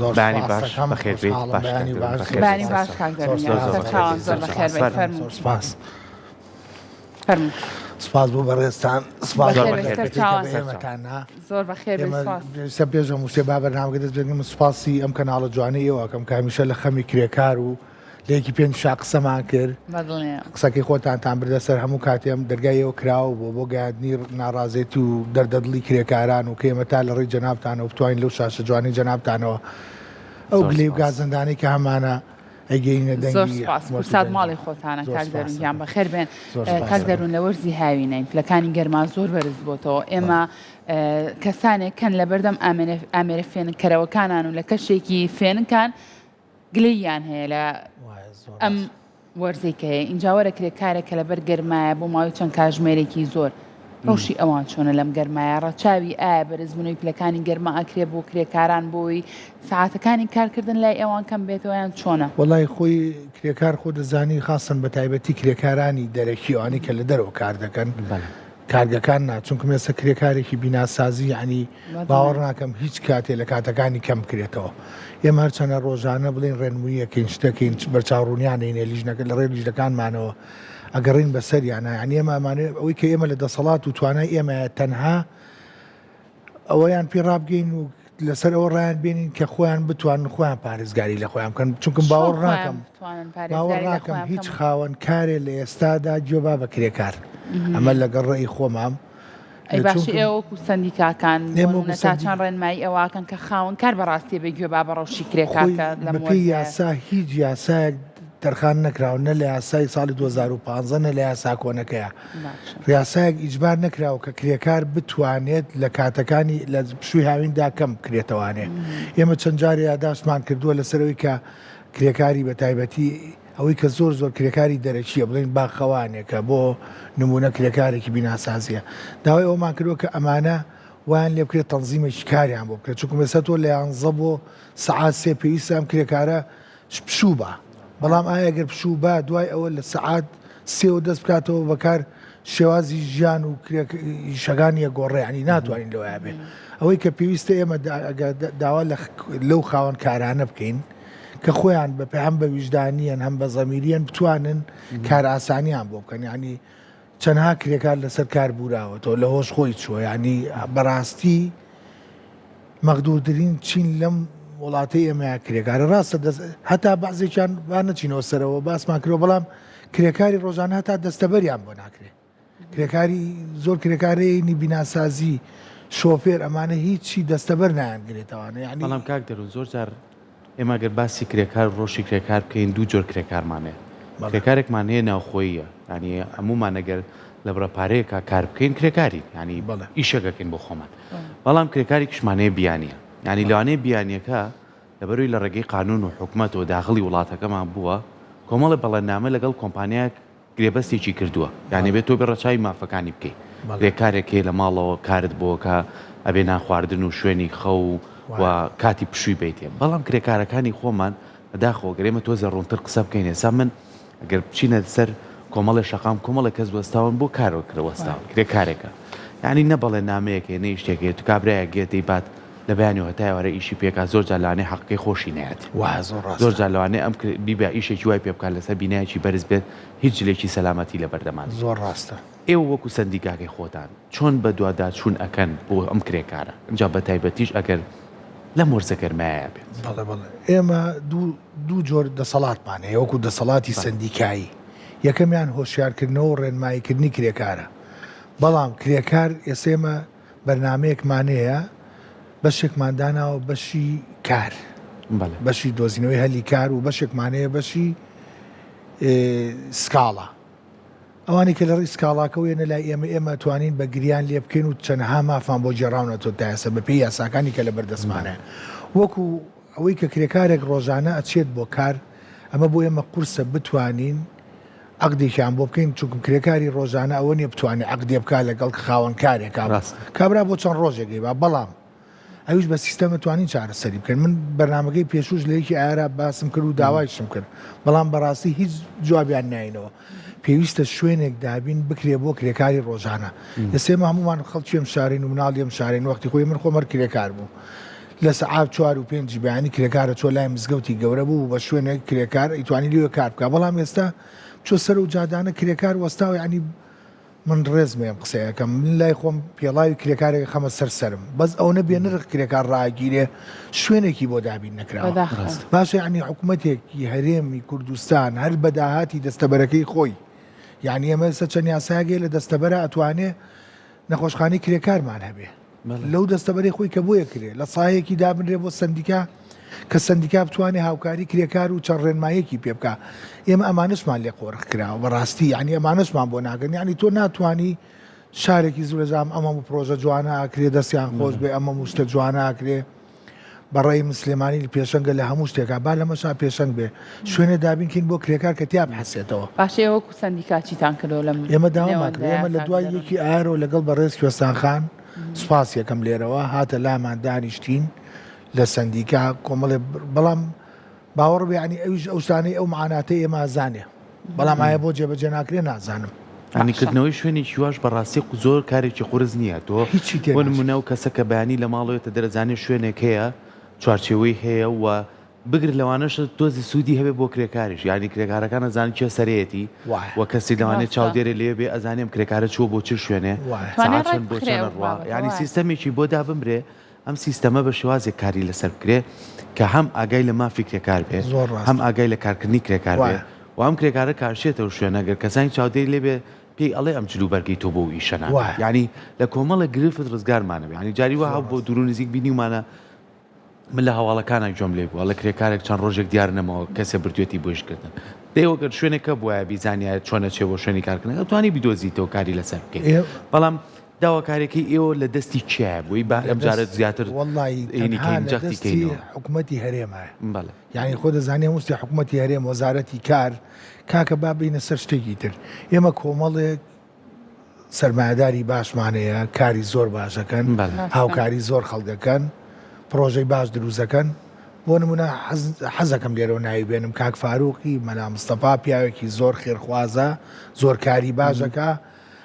بانی باش بەخێر بیت بانی باش کاک دەرونیا چاوان زۆر بەخێر بیت فەرموو سپاس فەرموو سپاس بۆ بەڕێستان سپاس ئێمەتانە زۆر بەخێر سە پێشم وشتێ با بەرنامەکە دەست بێنم سپاسی ئەم کەناڵە جوانەیەوە کەم کامیشە لە خەمی کرێکار و لەیەکی پێنج شا قسەمان کرد قسەکەی خۆتانتان بردە سەر هەموو کاتێم دەرگایەوە کراوە بۆ گەیاندنی ناڕازێتی و دەردەدڵی کرێکاران و کە ئێمە تا لە ڕێی جەنابتانەوە بتوانین لەو شاشە جوانی جەنابتانەوە ئەو گلێ و گازندانەی کە هەمانە ئەگەینە دەنگی ساد ماڵی خۆتانە کاک دەرونیان بەخێر بێن کاک دەرون لە وەرزی هاوینین پلەکانی گەرمان زۆر بەرز بۆتەوە ئێمە کەسانێک کەن لە بەردەم ئامێرە فێنکەرەوەکانان و لە کەشێکی فێنکان گلەیان هەیە لە ئەم وەرزەی کە هەیە ئینجاوەرە کرێکارێک کە لەبەر گەرمایە بۆ ماوەی چەند کاتژمێرێکی زۆر ڕۆژی ئەوان چۆنە لەم گەرمایە ڕەچاوی ئایا بەرزبوونەوەی پلەکانی گەرما ئەکرێ بۆ کرێکاران بۆی ساعاتەکانی کارکردن لای ئەوان کەم بێتەوەیان چۆنە وەڵای خۆی کرێکار خۆ دەزانی خاصن بە تایبەتی کرێکارانی دەرەکیوانی کە لە دەرەوە کار دەکەن کارگەکان ناچونکە مێسە کرێکارێکی بیناسازی ینی باوەڕ ناکەم هیچ کاتێ لە کاتەکانی کەم بکرێتەوە ئێمە هەرچەنە ڕۆژانە بڵین ڕێنموویەکەین شتەکەین بەرچاوڕوونیانینێ لیژنەکە لە ڕێ لیژەکانمانەوە ئەگەڕین بەسەریانە ینی ئێمەمانێ ئەوەی کە ئێمە لە دەسەڵات و توانای ئێمە تەنها ئەوەیان پێ ڕابگەین و لەسەر ئەوە ڕایان بێنین کە خۆیان بتوانن خۆیان پارێزگاری لە خۆیان بکەن چونکم باوەڕ ناکەم هیچ خاوەن کارێ لە ئێستادا جۆبا بە کرێکار ئەمە لەگەڵ ڕێی خۆمام ئەی باشی ئێوەکو سندیکاکان نەتاچان ڕێنمایی ئەوواکەن کە خاوەن کار بەڕاستی بەگوێ با بەڕەوشی کرێکارکە لەمەپی یاسا هیچ یاسایەک دەرخان نەکراون نە لە یاسای ساڵی 2015 نە لە یاسا کۆنەکەیە یاسایەک ئیجبار نەکراوە کە کرێکار بتوانێت لە کاتەکانی لە شووی هاویندا کەم بکرێتەوانێ ئێمە چەند جارێ یاداشتمان کردووە لەسەرەوەی کە کرێکاری بە تایبەتی ئەوەی کە زۆر کرێکاری دەرەچیە بڵین باخەوانێکە بۆ نمونە کرێکارێکی بیناسازیە داوای ئەومان کردووە کە ئەمانە وایان لێ بکرێت تەنزیمێکی کاریان بۆ بکرێت چونکە مێستا تۆ لە 11 بۆ سەعات 3 پێویستە ئەم کرێکارە پشوو بە بەڵام ئایا گەر پشوو بە دوای ئەوە لە سەعات 3 دەست بکاتەوە بەکار شێوازی ژیان و شەگانیە گۆڕێ ناتوانین لەوەیە بێ ئەوەی کە پێویستە ئێمە داوا لەو خاوەن کارانە بکەین کە خۆیان بە هەم بە ویژدانیان هەم بە زەمیریان بتوانن کار ئاسانیان بۆ بکەن چەندها کرێکار لەسەر کار بوراوەتەوە لە هۆش خۆی چووە بەڕاستی مەغدوورترین چین لەم وڵاتی ئێمە کرێکارە ڕاستە هەتا بەعزێکیان با نەچینەوە سەرەوە باسمان کردەوە بەڵام کرێکاری ڕۆژانە هەتا دەستەبەریان بۆ ناکرێت کرێکاری زۆر کرێکارەیەی بیناسازی شۆفێر ئەمانە هیچی دەستەبەر نایانگرێتەوەوانە بەڵام کاک دەرون زۆر جار ئێمە گەر باسی کرێکار ڕۆژی کرێکار بکەین دوو جۆر کرێکارمانەیە کرێکارێکمان هەیە ناوخۆییە هەمومان ئەگەر لە بڕەپارەیەکە کار بکەین کرێکاری ئیشەکەکەین بۆ خۆمان بەڵام کرێکاری کشمانەیە بیانیە لەوانەیە بیانیەکە لەبەروی لە ڕێگەی قانون و حکومەت و داخڵی وڵاتەکەمان بووە کۆمەڵی بەڵێنامە لەگەڵ کۆمپانیاک گرێبەستێکی کردووە بێت تۆ بێ ڕەچاوی مافەکانی بکەیت کرێکارێکی لە ماڵەوە کارت بۆکە ئەبێ ناخواردن و شوێنی خەو و کاتی پشووی بیتێ بەڵام کرێکارەکانی خۆمان داخۆ گەرێمە تۆزە ڕوونتر قسە بکەین ێسا من ئەگەر بچینە سەر کۆمەڵی شەقام کۆمەڵە کەس وەستاون بۆ کارەوە کرەوەستاون کرێکارێکە نەبڵێ نامەیەکێ نەی شتێکێ تو کابراایە گێتی بات لە بەیانەوە هەتایوەرە ئیشی پێکا زۆر جالوانێ حەقی خۆشی نایەت زۆر جالوانێ ئەم بیبە ئیشێکی وای پێ بکات لەسەر بینایکی بەرز بێت هیچ جلێکی سەلامەتی لە بەردەمان زۆر ڕاستە ئێوە وەکو سندیکاکەی خۆتان چۆن بە دووادا چوون ئەکەن بۆ ئەم کرێکارە اینجا بە تایبەتیش ئەگەر لە مۆرزە گەرمایە بێت ئێمە دوو جۆر دەسەڵاتمان هەیە وەکو دەسەڵاتی سندیکایی یەکەمیان هۆشیارکردنەوە و ڕێنماییکردنی کرێکارە بەڵام کرێکار ئێسێمە بەرنمەیەکمان هەیە بەشێکمانداناوە بەشی کار بەشی دۆزینەوەی هەلی کار و بەشێکمانەیە بەشی سکاڵە ئەوانی کە لە ڕی سکاڵاکەوێنە لای ئێمە توانین بە گریان لێ بکەین و چەندها مافان بۆ جێڕاونەوە تایسە بە پێی یاساکانی کە لە بەردەستمانە وەکو ئەوەی کە کرێکارێک ڕۆژانە ئەچێت بۆ کار ئەمە بۆ ئێمە قورسە بتوانین عقدێکیان بۆ بکەین چونکم کرێکاری ڕۆژانە ئەوە نیە بتوانێت عقدێ بکات لەگەڵ خاوەن کارێک کابرا بۆ چەند ڕۆژێکی بەڵام ئەوش بە سیستەمە توانین چارەسەری بکەن من بەرنمەکەی پێشوش لە یەکی ئارا باسم کرد و داوایشم کرد بەڵام بەڕاستی هیچ جوابیان ناینەوە پێویستە شوێنێک دابین بکرێ بۆ کرێکاری ڕۆژانە ئێسێمە هەمومان خەڵکیم شارین و مناڵیم شارین وەختی خۆی من خۆمەر کرێکار بوو لە سەعات 4 و 5 بەیانی کرێکارە چۆ لای مزگەوتی گەورە بوو بە شوێنێک کرێکار ئیتوانی لێوە کار بکە بەڵام ئێستا چۆ سەر و جادانە کرێکار وەستاوە ینی من ڕێزمێم قسەیەکەم من لای خۆم پێڵاوی کرێکارێک خەمە سەرسرم بەس ئەو نەبێ نرخ کرێکار ڕاگیرێ شوێنێکی بۆ دابین نەکراوە باشە ینی حکوومەتێکی هەرێمی کوردستان هەر بەداهاتی دەستەبەرەکەی خۆی یعنی ئەمە ئێستا چەند یاساگێ لە دەستەبەرە ئەتوانێ نەخۆشخانەی کرێکارمان هەبێ لەو دەستەبەری خۆی کە بۆیە کرێ لە سایەکی دابنرێ بۆ سندیکا کە سندیکا بتوانێ هاوکاری کرێکار و چەند ڕێنمایەکی پێ بکە ئێمە ئەمانشمان لێ قۆڕخ کراوە بەڕاستی ینی ئەمانشمان بۆ ناگەن ینی تۆ ناتوانی شارێکی زوو لەجام ئەمە پرۆژە جوانە ئاکرێ دەستیان خۆش بێ ئەمە شتە جوانە ئاکرێ بەڕێی مسلمانی پێشەنگە لە هەموو شتێکە با لەمەشا پێشەنگ بێ شوێنە دابینکەین بۆ کرێکار کە تیا بحسێتەوە باشەوەکو سندیکا چیتان کردەوە لەم ئێمە داوامان ئێمە لە دوای یەکی ئارۆ لەگەڵ بەڕێز کوێستانخان سوپاس یەکەم لێرەوە هاتە لامان دانیشتین لە سندیکا کۆمەڵێ بەڵام باوەڕ بێ ینی ئەویش ئەو شتانەی ئەو معاناتەی ئێمە ئازانێ بەڵام ئایا بۆ جێبەجێ ناکرێ نازانم ئەنیکردنەوەی شوێنی شیواش بەڕاستی زۆر کارێکی قورس نییە تۆ بۆ نمونە و کەسە کە بەیانی لە ماڵەوەتە دەرەزانێت شوێنێک هەیە چوارچێوەی هەیە و بگر لەوانەش تۆزی سوودی هەبێ بۆ کرێکاریش ینی کرێکارەکان ئەزان چێ سەرەتی و کەسی لەوانێت چاودێرە لێ بێ ئەزانێم کرێکارە چوە بۆ چ شوێنێ ساعتچەند بۆ چەند ڕوا ینی سیستەمێکی بۆ دابمرێ ئەم سیستەمە بە شێوازێک کاری لەسەر بکرێ کە هەم ئاگای لە مافی کرێکار بێ هەم ئاگای لە کارکردنی کرێکار بێ و ئەم کرێکارە کارشێتەوە شوێنەگەر کەسانی چاودێر لێ بێ پێی ئەڵێ ئەم جلو بەرگی تۆ بۆ ئیشەنا ینی لە کۆمەڵە گرفت ڕزگارمانە ینی جاری وە بۆ دوور و نزیک بینیمانە من لە هەواڵەکانە جۆم لێ بووە لە کرێکارێک چەند ڕۆژێک دیار نەمەوە کەسێ بردوێتی بۆشکردن دەیوەگەر شوێنێکە بووە بیزانیە چۆنە چێ بۆ شوێنی کارکردن توانی بیدۆزیتەوە کاری لەسەر بکەیت بەڵام داواکارێکی ئێوە لە دەستی چیە بۆی با ئەمجارە زیاتر حکوومەتی هەرێمە یعنی خۆ دەزانێ وستی حکوومەتی هەرێم وەزارەتی کار کاکە با بینە سەر شتێکی تر ئێمە کۆمەڵێک سەرمایهداری باشمانەیە کاری زۆر باشەکەن هاوکاری زۆر خەڵگەکەن پرۆژەی باش دروستەکەن بۆ نمونە حەزەکەم لێرەوە ناوی بێنم کاک فاروقی مەلا مستەفا پیاوێکی زۆر خێرخوازە زۆر کاری باشەکە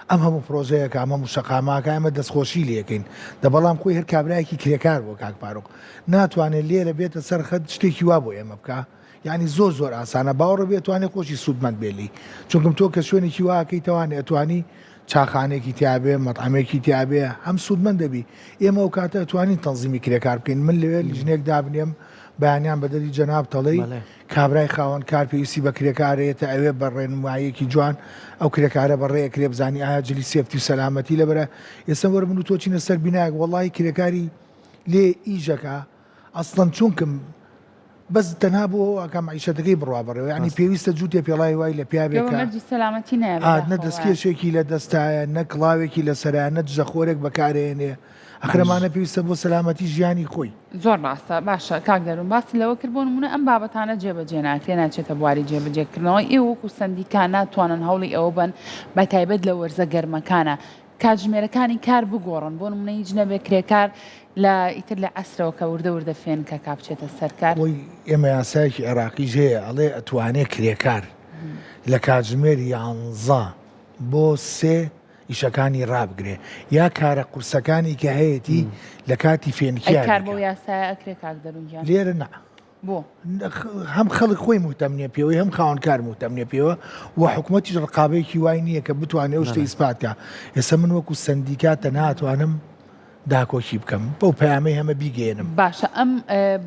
ئەم هەموو پرۆژەیەکە ئەمە شەقاماکە ئەمە دەستخۆشی لەکەین دەبەڵام خۆی هەر کابراایەکی کرێکار بۆ کاک فاروق ناتوانێت لێرە بێتە سەر خەت شتێکی وا بۆ ئێمە بکە یعنی زۆر زۆر ئاسانە باوەڕ بێتوانێت خۆشی سوودمەند بێلی چونکەم تۆ کە شوێنێکی واکەی توانێت ئەتوانی چاخانێکی تیاابێ مەطعمێکی تیاابێ هەم سوودمەند دەبی ئێمە ئەو کاتە توانین تەنزیمی کرێکار بکەین من لەوێ ژنێک دابنێم بەیانیان بەدەری جەناب تەڵەی کابرای خاوەن کار پێویستی بە کرێکارێتە ئەوێ بە ڕێنمایەکی جوان ئەو کرێکارە بەڕێیە کرێ بزانانی ئایا جلی سێفتی و سەلامەتی لەبەرە ئێستا وەرە من و تۆچینە سەر بینایك وەڵی کرێکاری لێ ئیژەکە ئەسڵەن چونکم بەس تەنها بۆ ئەکەم عیشەتەکەی بڕوا بڕێەوە ینی پێویستە جووتێ پێڵای وای لە پیاوێکە سەلامەتی نە دەستکێشێکی لە دەستایە نە کڵاوێکی لە سەرایە نە دژەخۆرێک بەکارێنێ ئەخرەمانە پێویستە بۆ سەلامەتی ژیانی خۆی زۆر ڕاستە باشە کاک دەروون باسی لەوە کرد بۆ نمونە ئەم بابەتانە جێبەجێ ناکرێ ناچێتە بواری جێبەجێکردنەوە ئێوەکو سندیکان ناتوانن هەوڵی ئەوە بن بە تایبەت لە وەرزە گەرمەکانە کاتژمێرەکانی کار بگۆڕن بۆ نمونە هیچ نەبێ کرێکار لە ئیتر لە ئەسرەوە کە وردە وردە فێن کە کاپچێتە سەرکار ئێمە یاسایکی عێراقی ژەیە ئەڵێ ئەتوانێت کرێکار لە کاتژمێر 11 بۆ 3 ئیشەکانی ڕابگرێ یا کارە قورسەکانی کە هەیەی لە کاتی فێنکیار بۆ یاسای ئەکرێ کاک دەروونجان لێرە نا بۆ هەم خەڵک خۆی مهتەمنێ پێوەی هەم خاوەنکار مهتەمنێ پێوە و حکوومەتیش ڕقابەیەکی وای نییە کە بتوانێت ئەو شتە ئیسپاتکە ئێستا من وەکو سندیکاتە ناتوانم داکۆکی بکەم بەو پەیامەی هەمە بیگەێنم باشە ئەم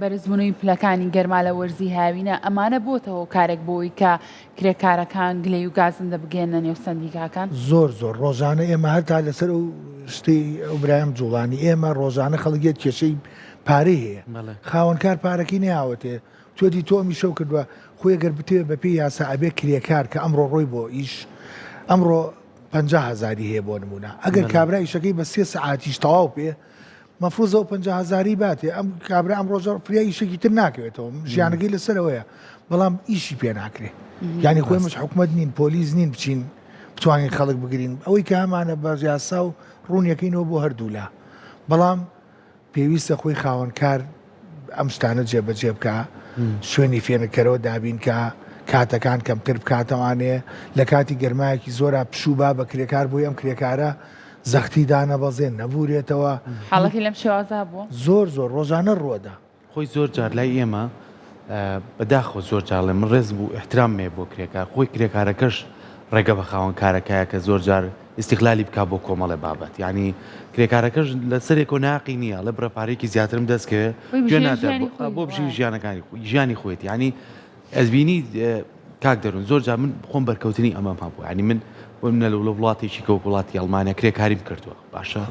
بەرزبوونەوەی پلەکانی گەرما لە وەرزی هاوینە ئەمانە بۆتەوە کارێک بۆی کە کرێکارەکان گلەی و گازندە بگەێنە نێو سندیکاکان زۆر زۆر ڕۆژانە ئێمە هەرتا لەسەر ئەو شتی ئەو برایم جوڵانی ئێمە ڕۆژانە خەڵگێت کێشەی پارەی هەیە خاوەنکار پارەکەی ناوەتێ تۆدی تۆمی شەو کردووە خۆی گەر بتێ بە پێی یاسا ئەبێ کرێکار کە ئەمڕۆ ڕۆی بۆ ئیش ئەمڕۆ 50,000 هەیە بۆ نمونە ئەگەر کابرا ئیشەکەی بە 3 سەعاتیش تەواو پێ مەفروضەوە 50,000 باتێ ئەم کابرا ئەم ڕۆژە فریا ئیشێکی تر ناکەوێتەوە ژیانەکەی لەسەرەوەیە بەڵام ئیشی پێ ناکرێ یعنی خۆی مش حکوومەت نین پۆلیس نین بچین بتوانین خەڵک بگرین ئەوەی کە هەمانە بە یاسا و ڕوونیەکەینەوە بۆ هەردوولا بەڵام پێویستە خۆی خاوەنکار ئەم شتانە جێبەجێ بکە شوێنی فێنەکەرەوە دابین کە کاتەکان کەمتر بکاتەوانێ لە کاتی گەرمایەکی زۆرە پشوبا بە کرێکار بۆی ئەم کرێکارە زەختی دانەبەزێن نەبورێتەوە حاڵەتی لەم شێوازە بوو زۆر ڕۆژانە ڕۆدا خۆی زۆر جار لای ئێمە بەداخۆ زۆر جاڵێ من ڕێز بوو احترامێ بۆ کرێکار خۆی کرێکارەکەش ڕێگە بە خاوەن کارەکەیە کە زۆر جار استیقلالی بک بۆ کۆمەڵێ بابەت یعنی کرێکارەکەش لە سەرێک و ناقی نییە لە بڕەپارێکی زیاترم دەستکەوێ بۆ بژی ژیانەکانی ژیانی خۆیت ینی ئەسبینی کاک دەروون زۆر جار من خۆم بەرکەوتنی ئەمەم هەبوو ینی من منە لە وڵاتێکی کە وڵاتی ئەڵمانیا کرێکاریم کردووە باشە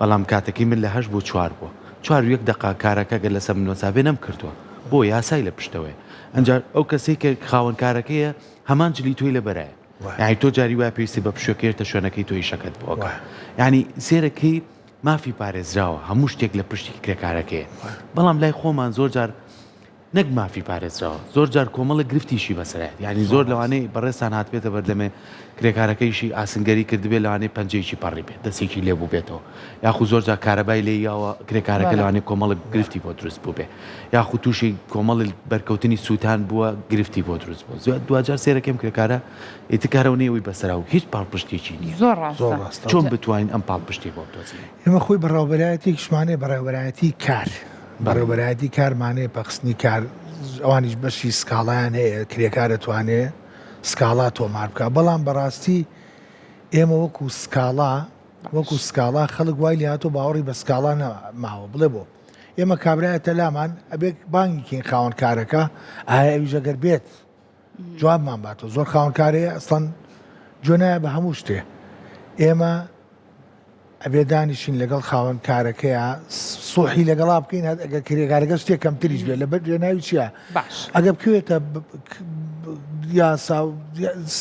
بەڵام کاتەکەی من لە 8 بۆ 4 بووە 4 یەک دقا کارەکە گەل لەسەر منۆسابێ نەم کردووە بۆ یاسای لە پشتەوەی ئەنجار ئەو کەسێک کە خاوەن کارەکەیە هەمان جلی تۆی لە بەرایە یعنی تۆ جاری وای پێویستی بە پشوەکەێتە شوێنەکەی تۆی شەکەت بۆکە ینی سێرەکەی مافی پارێزراوە هەموو شتێک لە پشتی کرێکارەکەیە بەڵام لای خۆمان زۆر جار نەک مافی پارێزراوە زۆر جار کۆمەڵە گرفتیشی بەسەرایەت ینی زۆر لەوانەیە بەڕێستان هاتبێتە بەردەمێ کرێکارەکەیشی ئاسنگەری کردبێت لەوانەیە پەنجەیەکی پەڕی بێت دەستێکی لێبوو بێتەوە یاخو زۆر جار کارەبای لێ یاوە کرێکارەکە لەوانەیە کۆمەڵە گرفتی بۆ دروست بوو بێ یاخو تووشی کۆمەڵ بەرکەوتنی سووتان بووە گرفتی بۆ دروست بوو زۆر دوجار سێرەکەم کرێکارە ئیتکارەوەنەوەی بەسەرا و هیچ پاڵپشتێکی نییە زۆر ڕاستە چۆن بتوانین ئەم پاڵپشتی بۆ بدۆزین ئێمە خۆی بەڕێوەبەرایەتی شمانێ بەڕێوەبەرایەتی کار بەڕێوەبەرایەتی کارمانەیە پەخستنی کار ئەوانیش بەشی سکاڵیان هەیە کرێکار دەتوانێت سکاڵا تۆمار بکە بەڵام بەڕاستی ئێمە وەکو سکاڵا خەڵک وای لێ هاتۆ باوەڕی بە سکاڵا ماوە بڵێ بۆ ئێمە کابرایەتە لامان ئەبێ بانگیکەین خاوەن کارەکە ئایا ئەویژەگەر بێت جوابمان باتەوە زۆر خاوەن کارەیە ئەسڵەن جۆنایە بە هەموو شتێ ئێمە ئەبێ دانیشین لەگەڵ خاوەن کارەکەیە سۆحی لەگەڵا بکەین ئەگە کرێکارەکە شتێک کەمتریش بێت لە بەر ناوی چییە ئەگە بکوێتە یاسا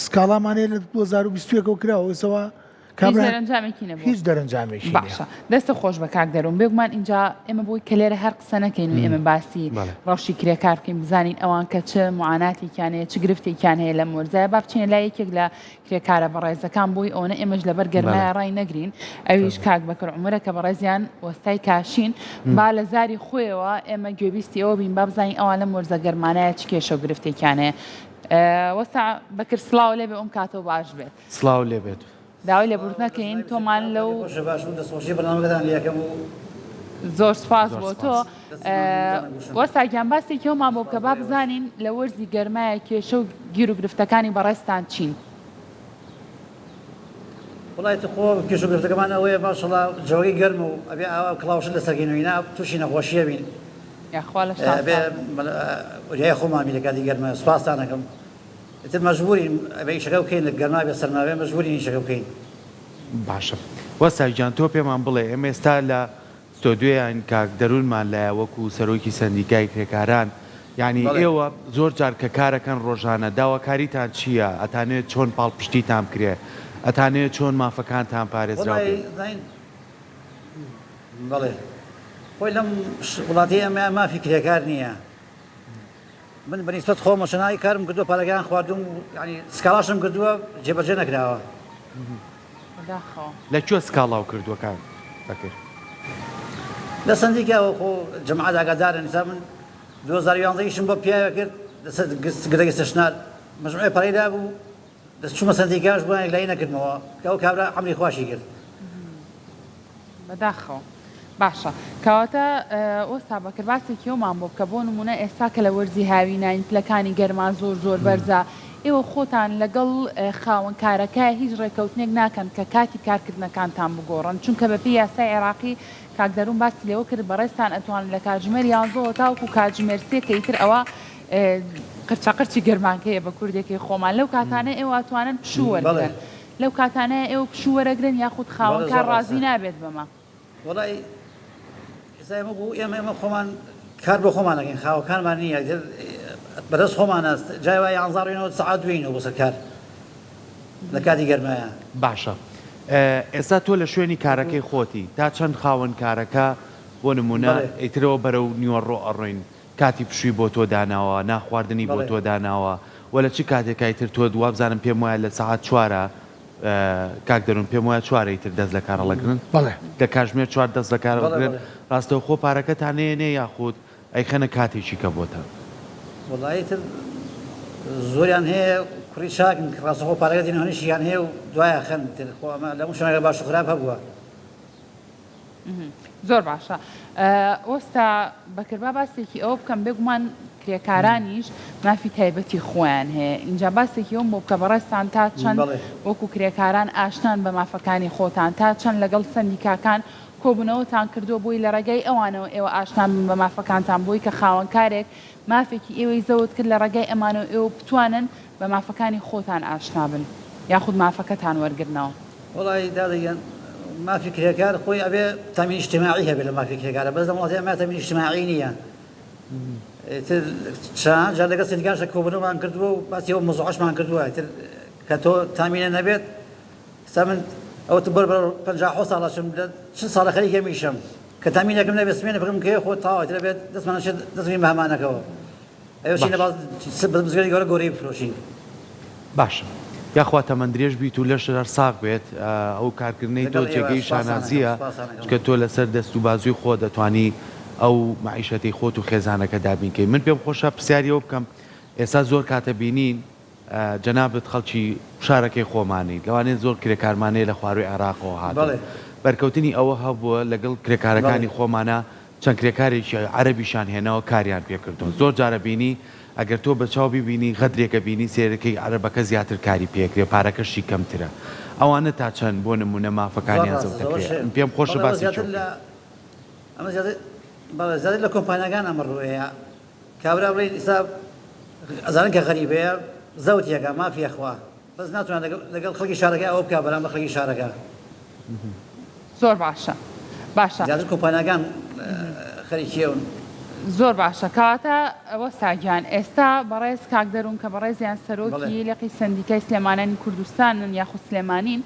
سکاڵامانەیە لە 2021 کراوە ئێسەوە هیچ دەرەنجامێکی باشە دەستە خۆش بە کاک دەروون بێگومان اینجا ئێمە بۆی کە لێرە هەر قسە نەکەین و ئێمە باسی ڕەوشی کرێکار بکەین بزانین ئەوان کە چه معاناتێکیانەیە چ گرفتێکیان هەیە لە مۆرزای با بچینە لای یەکێک لە کرێکارە بەڕێزەکان بووی ئەوە ئێمەش لەبەر گەرمایە ڕای نەگرین ئەویش کاک بەکر عومرە کە بەڕێزیان وەستای کاشین با لە زاری خۆیەوە ئێمە گوێبیستی ئەوە بین با بزانین ئەوان لە مۆرزە گەرمانایە چ کێشە و گرفتێکیانەیە وەستا بەکر سڵاو لێ بێ ئەم کاتەوە باش بێت سڵاو لێ بێت داوای لێبوردنەکەین تۆمان لەو زۆر سپاس بۆ تۆ وەستا گیانباسێکیەوەمان بۆ بکە با بزانین لە وەرزی گەرمایە کێشە و گیر و گرفتەکانی بەڕێستان چین وڵای خۆ کێش و گرفتەکەمان ئەوەیە باشڵا جەوەی گەرم و ئەبێ ئاوا کڵاوشت لەسەرگەینەوەینا تووشی نەخۆشیە بین یاخوا لە ریای خۆمامی لە کاتی گەرمە سوپاسانەکەم ئێتر مەجبورین ئەبێ ئیشەکە بکەین لە گەرما بێ سەرماوێ مەجبورین ئیشەکە بکەین باشە وەستا گیان تۆ پێمان بڵێ ئێمە ئێستا لە ستۆدیۆیان کاک دەروونمان لایە وەکو سەرۆکی سەندیکای کرێکاران یعنی ئێوە زۆر جار کە کارەکەن ڕۆژانە داواکاریتان چییە ئەتانێت چۆن پاڵپشتیتان بکرێ ئەتانێت چۆن مافەکانتان پارێزراوە بەڵێ خۆی لەم وڵاتی ئەمە مافی کرێکار نییە من بەنیسبەت خۆمە شەنایی کارم کردووە پارەکان خواردوم ینی سکاڵاشم کردووە جێبەجێ نەکراوە لەکوێ سکاڵاو کردووە کار بەکرد لە سندیکاوە خۆ جەماعەت ئاگادارن ئێستا من 2011 بۆ پیاوە کرد گرەگە سەشنار مەجموعەی پەڕەیدا بوو دەستچوومە سندیکاش بووە لای نەکردمەوە کە ئەو کابرا عەمری خواشی کرد بەداخەوە باشە کەواتە ئۆستا بەکرد باسێکیەوەمان بۆ بکە بۆ نمونە ئێستا کە لە وەرزی هاوینین پلەکانی گەرمان زۆر بەرزە ئێوە خۆتان لەگەڵ خاوەن کارەکە هیچ ڕێکەوتنێک ناکەن کە کاتی کارکردنەکانتان بگۆڕن چونکە بەپێی یاسای عێراقی کاک دەروون باسی لێوە کرد بەڕێستان ئەتوانن لە کاتژمێر 11 تاوەکو کاتژمێر 3 کە ئیتر ئەوە قرچاقرچی گەرمانکەیە بە کوردێکی خۆمان لەو کاتانە ئێوە ئەتوانن پشوو وەرگن لەو کاتانەیە ئێوە پشوو وەرەگرن یاخود خاوەن کار ڕازی نابێت بەمە وەڵی ئێمە بوو ئێمە خۆمان کار بۆ خۆمانەکەین خاوەکانمان نییە بەدەست خۆمانە جای وای 11 سەعات دوینەوە بۆ سەر کار لە کاتی گەرمایە باشە ئێستا تۆ لە شوێنی کارەکەی خۆتی تا چەند خاوەن کارەکە بۆ نمونە ئیترەوە بەرەو نیوەڕۆ ئەڕۆین کاتی پشووی بۆ تۆ داناوە ناخواردنی بۆ تۆ داناوە وەلە چی کاتێکای تر تۆ دوابزانم پێم وایە لە سەعات 4 کاک دەروون پێم وایە 4 تر دەست لە کارەڵەگرن لە کاتژمێر 4 دەست لە کارەڵەگرن ڕاستەوە خۆ پارەکەتان نێ یاخود ئەیخەنە کاتێکی کە بۆتە وڵی تر زۆریان هەیە کوڕی چاکن ڕاستەخۆ پارەکە دێنەوەنیشیان هەیە و دوایە خەن لەمو شوێنەکە باش و خراپ هەبووە زۆر باشە وەستا بەکربا باسێکی ئەوە بکەم بێگومان کرێکارانیش مافی تایبەتی خۆیان هەیە اینجا باسێکی ئەوم بۆ بکە بەڕێستان تا چەند وەکو کرێکاران ئاشتان بە مافەکانی خۆتان تا چەند لەگەڵ سەندیکاکان کۆبوونەوەتان کردو بووی لە ڕێگەی ئەوانەوە ئێوە ئاشتان بە مافەکانتان بووی کە خاوەنکارێک مافێکی ئێوەی زەوت کرد لە ڕێگەی ئەمانەوە ئێوە بتوانن بە مافەکانی خۆتان ئاشنا بن یاخود مافەکەتان وەرگرنەوە وڵی دادەگەن مافی کرێکار خۆی ئەبێ تامین اجتماعی هەبێت لە مافی کرێکارە بەس دەڵاتی ئەمە تامین اجتماعی نییە جا لەگەڵ سندیکانشە کۆبوونەوەمان کردووە و باسی ئەوە مۆزوعەشمان کردووە کە تۆ تامینە نەبێت ستا من ئەوە تو بەر 50 ساڵەشم چ ساڵە خەریکە میشم کە تامینەکەم نەبێت سمێنە بگم کە خۆ تاوە دەبێت دەستمانە دەستمی بەهمانەکەەوە ئەوشی لە بزگەری گەورە گۆرەی بفرۆشین باشە یاخوا تەمەندرێژ بیت و لەشر ساق بێت ئەو کارکردنەی تۆ جێگەی شانازیە کە تۆ لەسەر دەست و بازووی خۆ دەتوانی ئەو معیشەتی خۆت و خێزانەکە دابینکەی من پێم خۆشە پرسیاریەوە بکەم ئێستا زۆر کاتە بینین جەنابەت خەڵکی شارەکەی خۆمانی لەوانێت زۆر کرێکارمانەیە لە خواروی عێراقەوە هاتن بەرکەوتنی ئەوە هەبووە لەگەڵ کرێکارەکانی خۆمانە چەند کرێکارێکی عەرەبیشان هێنەوە کاریان پێکردون زۆر جارە بینی ئەگەر تۆ بەچاو ببینی غەدرێکە بینی سێرەکەی عەرەبەکە زیاتر کاری پێکرێ پارەکەشی کەمترە ئەوانە تا چەند بۆ نمونە مافەکانیان زەوتەکرێ پێم خۆشە باسی ئەمە زیاتر لە کۆمپانیەکان ئەمەڕۆەیە کابرا بڵێ ئیسا ئەزانن کە غەریبەیە زەوتێکە مافیە خوا بەس ناتوانێت لەگەڵ خەڵکی شارەکە ئەوە بکە بەرام بە خەڵکی شارەکە زۆر باشە باشە زیاتر کۆمپانیەکان خەریکیەون زۆر باشە کەواتە ئەوە ساگیان ئێستا بەڕێز کاکدەروون کە بەڕێزیان سەرۆکی لەقی سندیکای سلێمانانی کوردستانن یاخود سلێمانین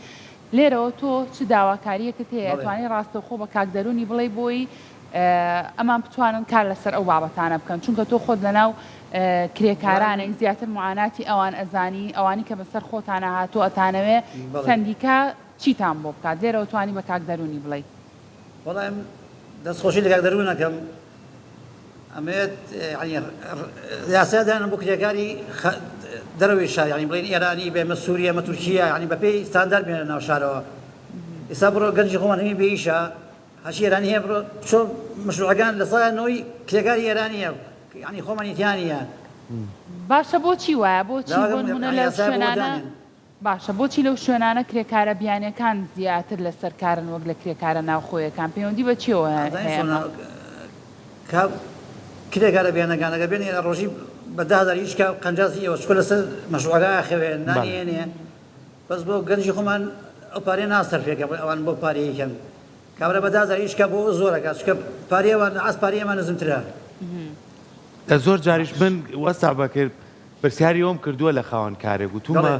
لێرەوە تۆ چ داواکاریەکەت هەیە توانی ڕاستەوخۆ بە کاکدەروونی بڵێ بۆی ئەمان بتوانن کار لەسەر ئەو بابەتانە بکەن چونکە تۆ خۆت لەناو کرێکارانێک زیاتر معاناتی ئەوان ئەزانی ئەوانی کە بەسەر خۆتانە هاتوو ئەتانەوێ سندیکا چیتان بۆ بکات لێرەوە توانی بە کاکدەروونی بڵێ وەڵام دەستخۆشی لە کاکدەروونەکەم ئەمێت یاسادان بۆ کرێکاری دەرەوەی شار ینی بڵێن ئێرانی بێمە سووریە مە تورکیە ینی بەپێی ستاندار بێنە ناو شارەوە ئێستا بڕۆ گەنجی خۆمان هەمی بێ ئیشە هەشی ئێرانی هەیە بڕۆ چۆ مەشروعەکان لە سایەنەوەی کرێکاری ئێرانیە ینی خۆمانیتیانە باشە بۆچی وایە بۆچی بۆ نمونە لەو شوێنانە باشە بۆچی لەو شوێنانە کرێکارە بیانیەکان زیاتر لەسەر کارن وەک لە کرێکارە ناوخۆیەکان پەیوەندی بە چیەوە کرێکارە بیانەکانەکە بێنێ ڕۆژی بە 10,000 هیچ قەنجاسی ئەوە چکۆ لەسەر مەشروعەکە ئاخەوێن نانیێنێ بەس بۆ گەنجی خۆمان ئەو پارەیە ناسەرفێکە ئەوان بۆ پارەیەکەن کابرا بە 10,000 هیچ بۆ زۆرەکە چکە پارەیەوان ئاس پارەیەمان نزمترە زۆر جاریش من وەستا بەکرد پرسیاری ئەوم کردووە لە خاوەنکارێک گوتومە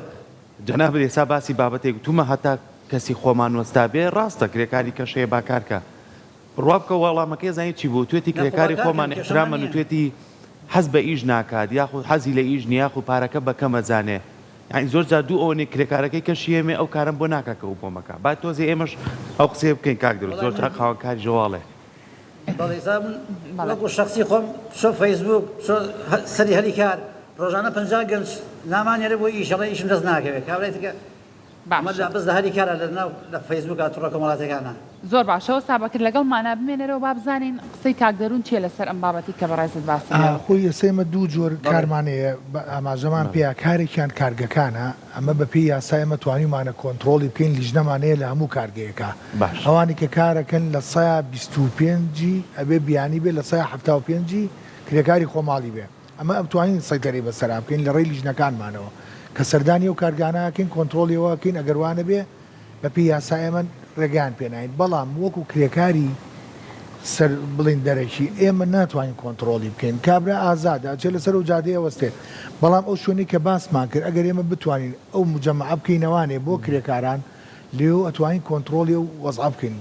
جەناب ئێستا باسی بابەتێک گوتومە هەتا کەسی خۆمان وەستا بێ ڕاستە کرێکاری کەشەیە باکارکە ڕوابکە وەڵامەکەی زانانی چی بۆ توێتی کرێکاری خۆمان احترامە و توێتی حەز بە ئیش ناکات یاخود حەزی لە ئیش نیاخ و پارەکە بەکەمەزانێ یعنی زۆر جار دوو ئەوەی کرێکارەکەی کەشیێمێ ئەو کارم بۆ ناکەکە و بۆمەکە با تۆزی ئێمەش ئەو قسێ بکەین کاکدەرو زۆر جار خاوەنکاری ژەواڵێ وەکو شخصی خۆم چۆ فەیسبوک سەری هەلی کار ڕۆژانە 50 گەنج نامانێرە بۆ ئیشەڵی ئیشم دەست ناکەوێت کابرێتەکە بەس لە هەلی کارە لە فەیسبوکە تووڕە کۆمەڵاتەکانە زۆر باشەوە سابەکرد لەگەڵ مانە بمێنەرەوە با بزانین قسەی کاکدەروون چیە لەسەر ئەم بابەتی کە بەڕێزت باسی خۆی ئێسێمە دوو جۆر کارمانەیە ئاماژەمان پێیا کارێکیان کارگەکانە ئەمە بە پێی یاسای ئەمە توانیمانە کۆنتترۆلی بکەین لیژنەمانەیە لە هەموو کارگەیەەکە ئەوانی کە کارەکەن لە 125 ئەبێ بیانی بێ لە 175 کرێکاری خۆماڵی بێ ئەمە ئەمتوانین سەیتەری بەسەرا بکەین لە ڕێی لیژنەکانمانەوە کە سەردانی و کارگانەکەین کۆنتترۆلیەوەکەین ئەگەروانە بێ بە پێی یاسای ئەمە ڕێگان پێناین بەڵام وەکو کرێکاری سەر بڵین دەرەکی ئێمە ناتوانین کۆنتترۆلی بکەین کابرا ئازادە چێ لەسەر و جادەیە وەستێت بەڵام ئەو شوێنی کە باسمان کرد ئەگەر ئێمە بتوانین ئەو مجەمع بکەینەوانێ بۆ کرێکاران لێو ئەتوانین کۆنتترۆلی و وەزع بکەین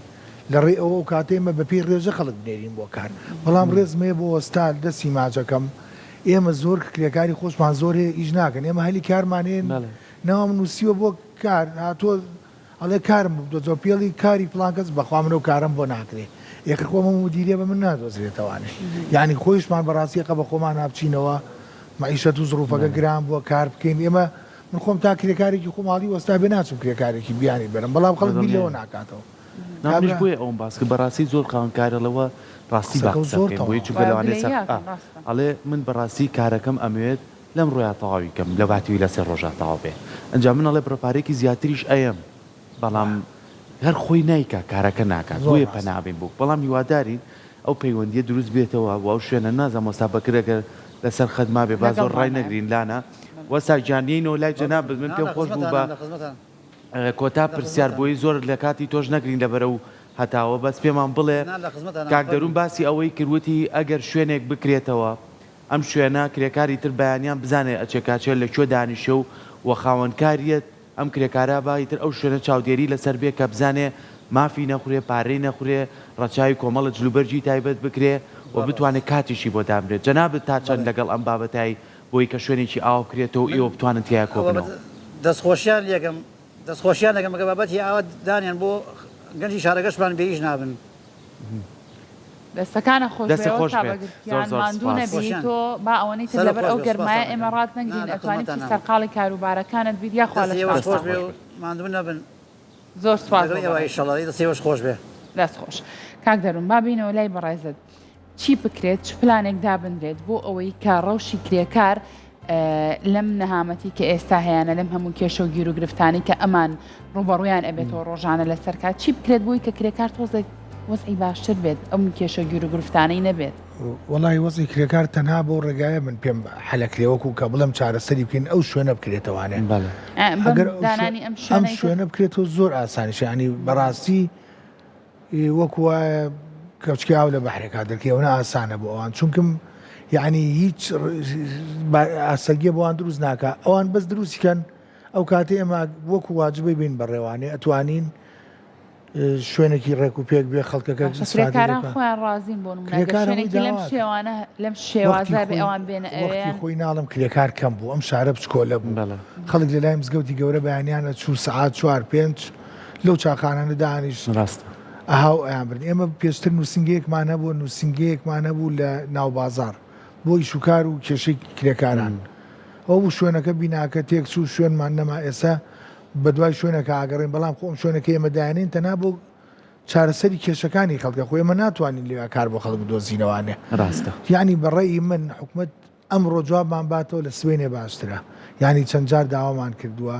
لە ڕێ ئەوە کاتێمە بەپی ڕێژە خەڵک بنێرین بۆ کار بەڵام ڕێزمێ بۆ وەستا دەستی ماجەکەم ئێمە زۆر کرێکاری خۆشمان زۆر هەیە ئیش ناکەن ئێمە هەلی کارمانێن ناوام نووسیوە بۆ کار هاتۆ ئەڵێ کارم دۆ پێڵی کاری پلانکەس بەخوا منە و کارم بۆ ناکرێ یەکە خۆمە مدیرێ بە من نادۆزرێتەوانێ یعنی خۆیشمان بەڕاستیەکە بە خۆمان نابچینەوە مەعیشەت و زروفەکە گران بووە کار بکەین ئێمە من خۆم تا کرێکارێکی خۆماڵی وەستا بێ ناچم کرێکارێکی بیانی بەرم بەڵام خەڵک بیلەوە ناکاتەوە نامش بۆیە ئەوم باس کە بەڕاستی زۆر خاوەنکارەوە ڕاستی باقسەکەین بۆی چونکە لەوانێ ئەڵێ من بەڕاستی کارەکەم ئەمەوێت لەم ڕۆیا تەواویکەم لە باتیوی لە سێ ڕۆژە تەواو بێ ئەنجا من ئەڵێ پرۆپارێکی زیاتریش ئەیەم بەڵام هەر خۆی نایکە کارەکە ناکات بۆیە پەنابین بوو بەڵام هیوادارین ئەو پەیوەندیە دروست بێتەوە و ئەو شوێنە نازانم وەستا بەکرێگەر لەسەر خەدما بێ با زۆر ڕای نەگرین لانە وەستا گیانیینەوە لای جەناب من پێم خۆش بوو بە کۆتا پرسیار بۆی زۆر لە کاتی تۆش نەگرین لەبەرە و هەتاوە بەس پێمان بڵێ کاک دەروون باسی ئەوەی کردوتی ئەگەر شوێنێک بکرێتەوە ئەم شوێنە کرێکاری تر بەیانیان بزانێت ئەچێکاچێت لەکوێ دانیشە و وە خاوەنکاریەت ئەم کرێکارە بایتر ئەو شوێنە چاودێری لەسەر بێ کە بزانێ مافی نەخورێ پارەی نەخورێ ڕەچاوی کۆمەڵە جلوبەرجی تایبەت بکرێ و بتوانێت کاتیشی بۆ دامرێت جەنابەت تا چەند لەگەڵ ئەم بابەتایی بۆی کە شوێنێکی ئاوا بکرێتەوە ئێوە بتوانن تیا کۆبنەوە دەستخۆشیان لێکم دەستخۆشیان لەگەم بەگە بابەتی ئاوە دانیان بۆ گەنجی شارەکەشمان بێیش نابن دەستەکانە خۆشماندوو نەبی تۆ با ئەوەی تر لەبەر ئەو گەرمایە ئێمە ڕات نەگرین ئەتوانیت سەرقاڵی کاروبارەکانت بید یا خوا ماندوو نەبن زۆر سوازەوەی شەڵی دەسێوەش خۆش بێ دەست خۆش کاک دەروون با بینەوە لای بەڕێزت چی بکرێت چ پلانێک دابنرێت بۆ ئەوەی کە ڕەوشی کرێکار لەم نەهامەتی کە ئێستا هەیەە لەم هەموو کێشە و گیر و گرفتانی کە ئەمان ڕوبەڕویان ئەبێتەوە ڕۆژانە لەسەر کات چی بکرێت بۆی کە کرێکار تۆزێک وەزعی باشتر بێت ئەم کێشە گیر و گرفتانەی نەبێت وڵی وەزی کرێکار تەنها بۆ ڕێگایە من پێم حەلەکرێوەکو کە بڵم چارەسەری بکەین ئەو شوێنە بکرێتەوانێ دانانی ئەم شوێنە بکرێتەوە زۆر ئاسانیش ینی بەڕاستی وەکوە کەوچکی ئاو لە بەحرێکا دەرکەوەنە ئاسانە بۆ ئەوان چونکم یعنی هیچ ئاسەگیە بۆوان دروست ناکە ئەوان بەس دروستیکەن ئەو کاتێ ئێمە وەکو واجبەی بین بەڕێوانێ ئەتوانین شوێنێکی ڕێک و پێک بێ خەڵکەکە خۆیان ڕازین بۆ لەم شێوانە لەم شێوازە بێ ئەوان بێنە خۆی ناڵم کرێکار کەم بوو ئەم شارە بچکۆلە بوو خەڵک لە لای مزگەوتی گەورە بەیانیانە چوو سعات 4-5 لەو چاخانانە دانیش ڕاستە ئەهاو ئەیانبرن ئێمە پێشتر نووسنگەیەکمان هەبوو نووسنگەیەکمان هەبوو لە ناو بازار بۆ ئیشوکار و کێشەی کرێکاران ئەو شوێنەکە بیناکە تێک چوو شوێنمان نەما ئێستا بە دوای شوێنەکە ئاگەڕین بەڵام خۆم شوێنەکە ئێمە دایانین تەنها بۆ چارەسەری کێشەکانی خەڵکە خۆ ئێمە ناتوانین لێ کار بۆ خەڵک دۆزینەوانێ ڕاستە یعنی بەڕێی من حکومت ئەمڕۆ جوابمان باتەوە لە سوێنێ باشترە یعنی چەند جار داوامان کردووە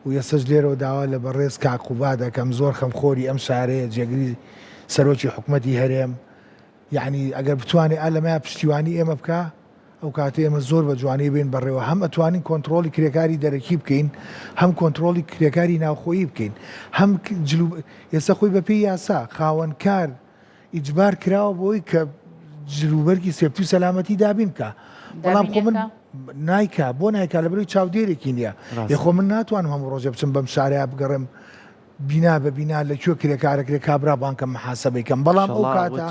و ئێستش لێرەوە داوا لە بەڕێز کاقوبا دەکەم زۆر خەمخۆری ئەم شارەیە جێگری سەرۆکی حکومەتی هەرێم یعنی ئەگەر بتوانێت ئالەمای پشتیوانی ئێمە بکە ئەو کاتێ ئێمە زۆر بە جوانی بین بەڕێوە هەم ئەتوانین کۆنتترۆلی کرێکاری دەرەکی بکەین هەم کۆنتترۆلی کرێکاری ناوخۆیی بکەین هەم ئێستا خۆی بەپێی یاسا خاوەنکار ئیجبار کراوە بۆی کە جلوبەرگی سێفتی و سەلامەتی دابین بکە بەڵام خۆ من نایکا بۆ نایکا لە بەروی چاودێرێکی نییە یخۆ من ناتوانم هەموو ڕۆژە بچم بەم شارەیە بگەڕم بینا بە بینا لەکوێ کرێکارەکرێ کابرا بانکەم محاسبەیکەم بەڵام ئەو کاتە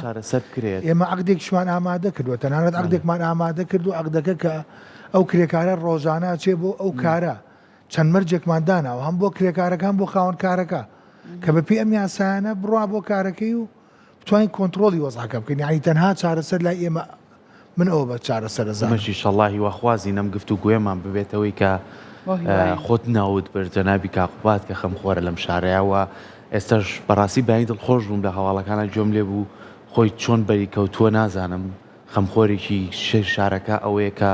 ئێمە عقدێکشمان ئامادە کردووە تەنانەت عقدێکمان ئامادە کردو عقدەکە کە ئەو کرێکارە ڕۆژانە چێ بۆ ئەو کارە چەند مەرجێکمان داناوە هەم بۆ کرێکارەکان بۆ خاوەنکارەکە کە بەپێی ئەم یاسایانە بڕوا بۆ کارەکەی و بتوانین کۆنتترۆلی وەزعەکە بکەین یعنی تەنها چارەسەر لای ئێمە من ئەوە بە چارەسەرزانمەشی شەڵڵاهی وەخوازی نەم گفت و گوێمان ببێتەوەی کە خۆت ناوت بەرجەنابی کاقوبات کە خەمخۆرە لەم شارەیەوە ئێستاش بەڕاستی بەینی دڵخۆش بووم لە هەواڵەکانە جۆم لێ بوو خۆی چۆن بەری کەوتووە نازانم خەمخۆرێکی شارەکە ئەوەیە کە